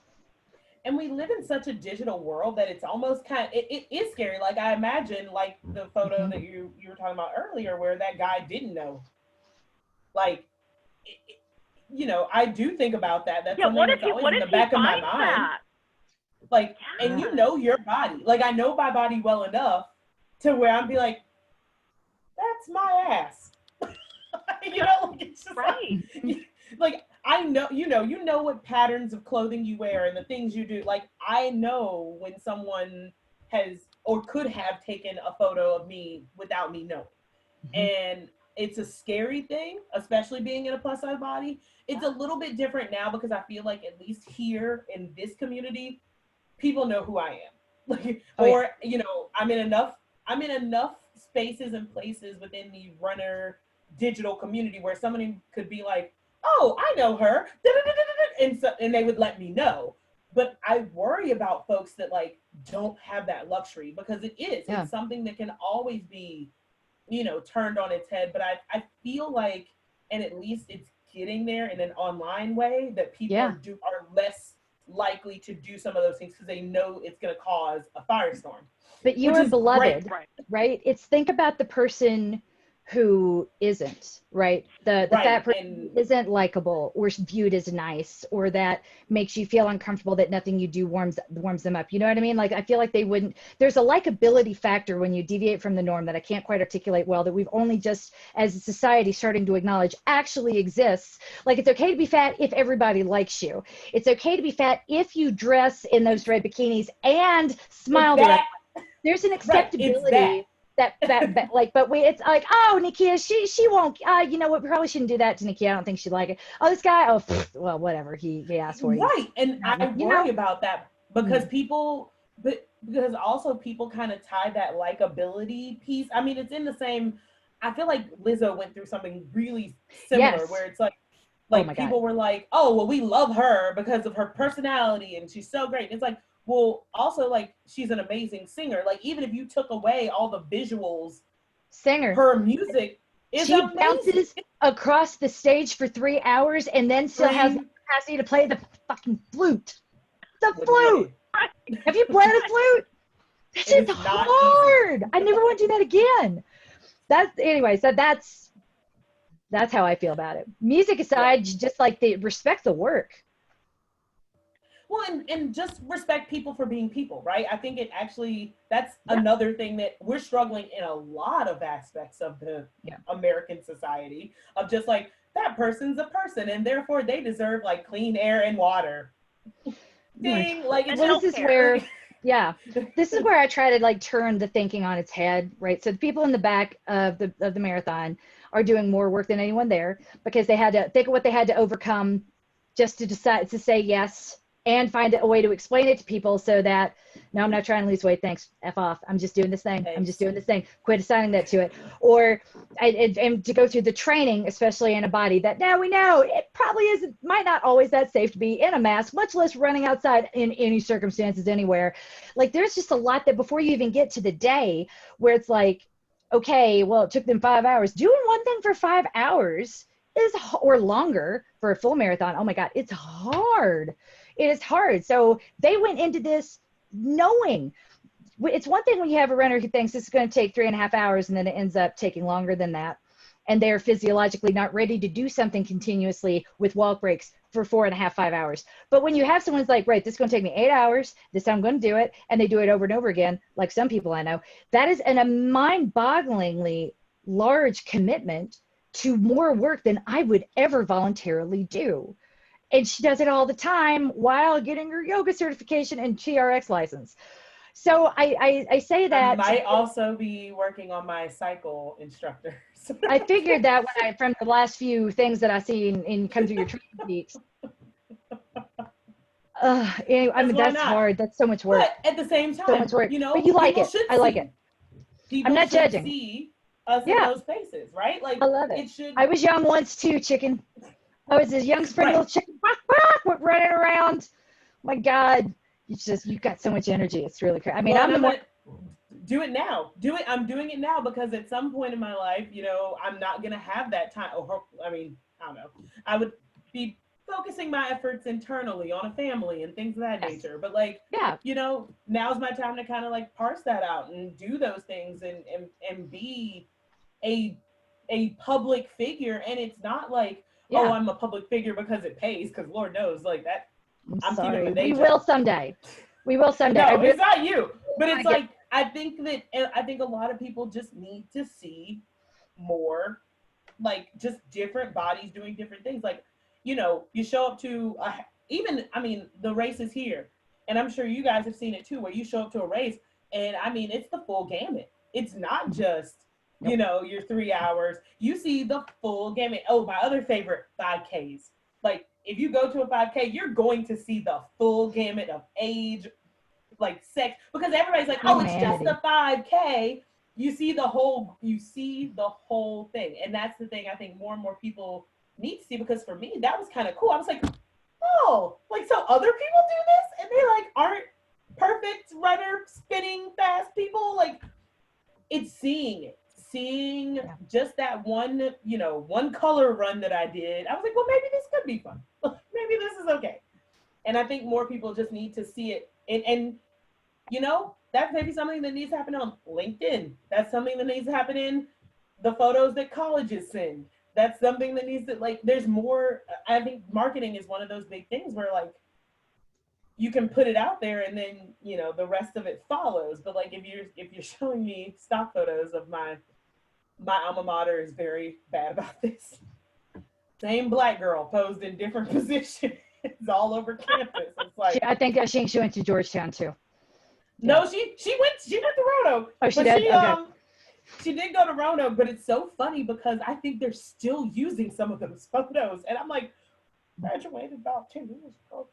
And we live in such a digital world that it's almost it is scary. Like I imagine like the photo that you were talking about earlier where that guy didn't know. Like, you know, I do think about that. That's something that's always in the back of my mind. Like, and you know your body. Like I know my body well enough to where I'd be like, that's my ass. You know, like it's just right. Like I know, you know what patterns of clothing you wear and the things you do. Like I know when someone has or could have taken a photo of me without me knowing. And it's a scary thing, especially being in a plus size body. It's a little bit different now because I feel like at least here in this community, people know who I am. Like, Oh, yeah. or, you know, I'm in enough spaces and places within the runner digital community where somebody could be like, oh, I know her, and they would let me know. But I worry about folks that like don't have that luxury, because it's something that can always be, you know, turned on its head. But I feel like, and at least it's getting there in an online way, that people are less likely to do some of those things because they know it's going to cause a firestorm. But you are beloved, right? It's think about the person who isn't, right? The fat person who isn't likable or viewed as nice, or that makes you feel uncomfortable, that nothing you do warms them up. You know what I mean? Like, I feel like they wouldn't, there's a likability factor when you deviate from the norm that I can't quite articulate well, that we've only just as a society starting to acknowledge actually exists. Like, it's okay to be fat if everybody likes you. It's okay to be fat if you dress in those red bikinis and smile. There's an acceptability that like, but it's like, oh, Nikia, she won't, you know what, we probably shouldn't do that to Nikia. I don't think she'd like it. Oh, this guy, oh, well, whatever, he asked for you. Right, and I worry about that because because also people kind of tie that likability piece. I mean, it's in the same, I feel like Lizzo went through something really similar where it's like people were like, oh, well, we love her because of her personality and she's so great. And it's like, well, also, like, she's an amazing singer. Like, even if you took away all the visuals, her music is amazing. She bounces across the stage for 3 hours and then still has the capacity to play the fucking flute. The flute! Have you played a flute? This is hard. I never want to do that again. That's how I feel about it. Music aside, just like respect the work. Well, and just respect people for being people, right? I think it actually, that's another thing that we're struggling in a lot of aspects of the American society, of just like, that person's a person and therefore they deserve like clean air and water. Ding, like, it's this is where, this is where I try to like turn the thinking on its head, right? So the people in the back of the marathon are doing more work than anyone there, because they had to think of what they had to overcome just to decide to say yes, and find a way to explain it to people so that, no, I'm not trying to lose weight. Thanks. F off. I'm just doing this thing. I'm just doing this thing. Quit assigning that to it. Or, and to go through the training, especially in a body that now we know it probably might not always that safe to be in a mask, much less running outside in any circumstances anywhere. Like, there's just a lot that before you even get to the day where it's like, okay, well, it took them 5 hours. Doing one thing for 5 hours or longer for a full marathon. Oh my God, it's hard. It is hard. So they went into this knowing. It's one thing when you have a runner who thinks this is going to take 3.5 hours and then it ends up taking longer than that, and they're physiologically not ready to do something continuously with walk breaks for 4.5, 5 hours. But when you have someone who's like, right, this is going to take me 8 hours, this time I'm going to do it, and they do it over and over again, like some people I know, that is a mind-bogglingly large commitment to more work than I would ever voluntarily do. And she does it all the time while getting her yoga certification and TRX license. So I say that. I might also be working on my cycle instructor. I figured that from the last few things that I see in come through your training peaks. Anyway, I mean, that's hard. That's so much work. But at the same time, so much work. You know, but you like it. I like it. I'm not judging. See us in those spaces, right? Like, I love it. I was young once too, chicken. I was this young spring little chicken running around. My God, you've got so much energy. It's really crazy. I mean, do it now. I'm doing it now because at some point in my life, you know, I'm not gonna have that time. I mean, I don't know. I would be focusing my efforts internally on a family and things of that nature. But like, you know, now's my time to kind of like parse that out and do those things and be a public figure. And it's not like, oh, I'm a public figure because it pays, because Lord knows, like that. I'm sorry. We will someday. No, it's not you. But it's like, I think a lot of people just need to see more, like, just different bodies doing different things. Like, you know, you show up to the race is here, and I'm sure you guys have seen it too, where you show up to a race, and I mean, it's the full gamut. It's not just you know, your 3 hours. You see the full gamut. Oh, my other favorite, 5Ks. Like, if you go to a 5K, you're going to see the full gamut of age, like sex, because everybody's like, oh, it's just Humanity. a 5K. You see the whole thing. And that's the thing I think more and more people need to see, because for me, that was kind of cool. I was like, oh, like, so other people do this and they like aren't perfect runner, spinning fast people. Like, it's seeing just that one, one color run that I did. I was like, well, maybe this could be fun. Maybe this is okay. And I think more people just need to see it. And that's maybe something that needs to happen on LinkedIn. That's something that needs to happen in the photos that colleges send. That's something that needs to, like, there's more. I think marketing is one of those big things where, like, you can put it out there and then, the rest of it follows. But like, if you're showing me stock photos of my alma mater is very bad about this. Same black girl posed in different positions all over campus. It's like, I think she went to Georgetown too. no, she went to Roanoke. Oh, she did? Okay. She did go to Roanoke, but it's so funny because I think they're still using some of those photos, and I'm like, graduated about 10 years ago.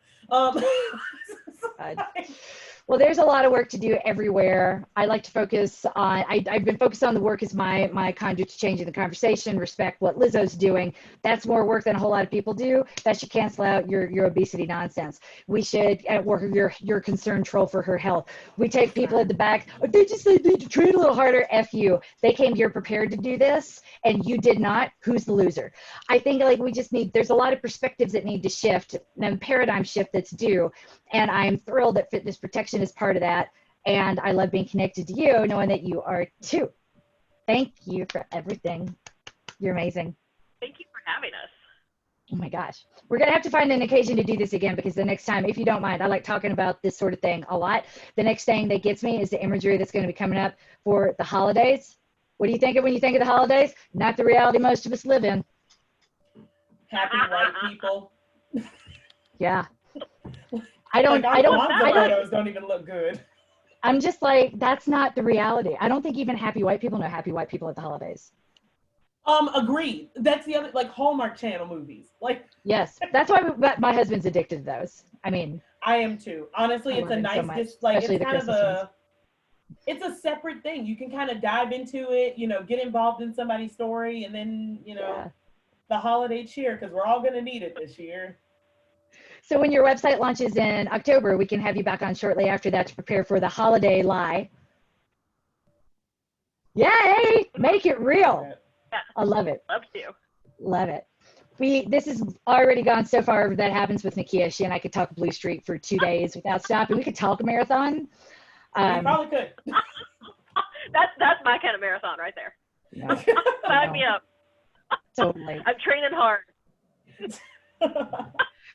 Well, there's a lot of work to do everywhere. I like to focus on, I've been focused on the work as my conduit to changing the conversation, respect what Lizzo's doing. That's more work than a whole lot of people do. That should cancel out your obesity nonsense. We should work your concerned troll for her health. We take people at the back, they just need to train a little harder. F you. They came here prepared to do this and you did not. Who's the loser? I think like we just need, there's a lot of perspectives that need to shift and paradigm shift that's due. And I'm thrilled that fitness protection is part of that. And I love being connected to you, knowing that you are too. Thank you for everything. You're amazing. Thank you for having us. Oh my gosh. We're going to have to find an occasion to do this again, because the next time, if you don't mind, I like talking about this sort of thing a lot. The next thing that gets me is the imagery that's going to be coming up for the holidays. What do you think of when you think of the holidays? Not the reality most of us live in. Happy white people. Yeah. I don't photos don't even look good. I'm just like, that's not the reality. I don't think even happy white people know happy white people at the holidays. Agreed. That's the other, like, Hallmark Channel movies. Like, yes, that's why my husband's addicted to those. I mean, I am too. Honestly, it's a nice, it's kind of it's a separate thing. You can kind of dive into it, get involved in somebody's story, and then, the holiday cheer, because we're all going to need it this year. So when your website launches in October, we can have you back on shortly after that to prepare for the holiday lie. Yay! Make it real. Yeah. I love it. Love to. Love it. This has already gone so far that happens with Nakia. She and I could talk Blue Street for 2 days without stopping. We could talk a marathon. You probably could. That's my kind of marathon right there. No, Sign me up. Totally. I'm training hard.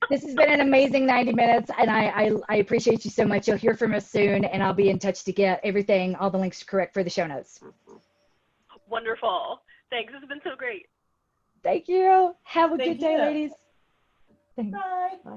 This has been an amazing 90 minutes, and I appreciate you so much. You'll hear from us soon, and I'll be in touch to get everything, all the links correct for the show notes. Wonderful. Thanks. This has been so great. Thank you. Have a good day, you. ladies. Thanks. Bye. Bye.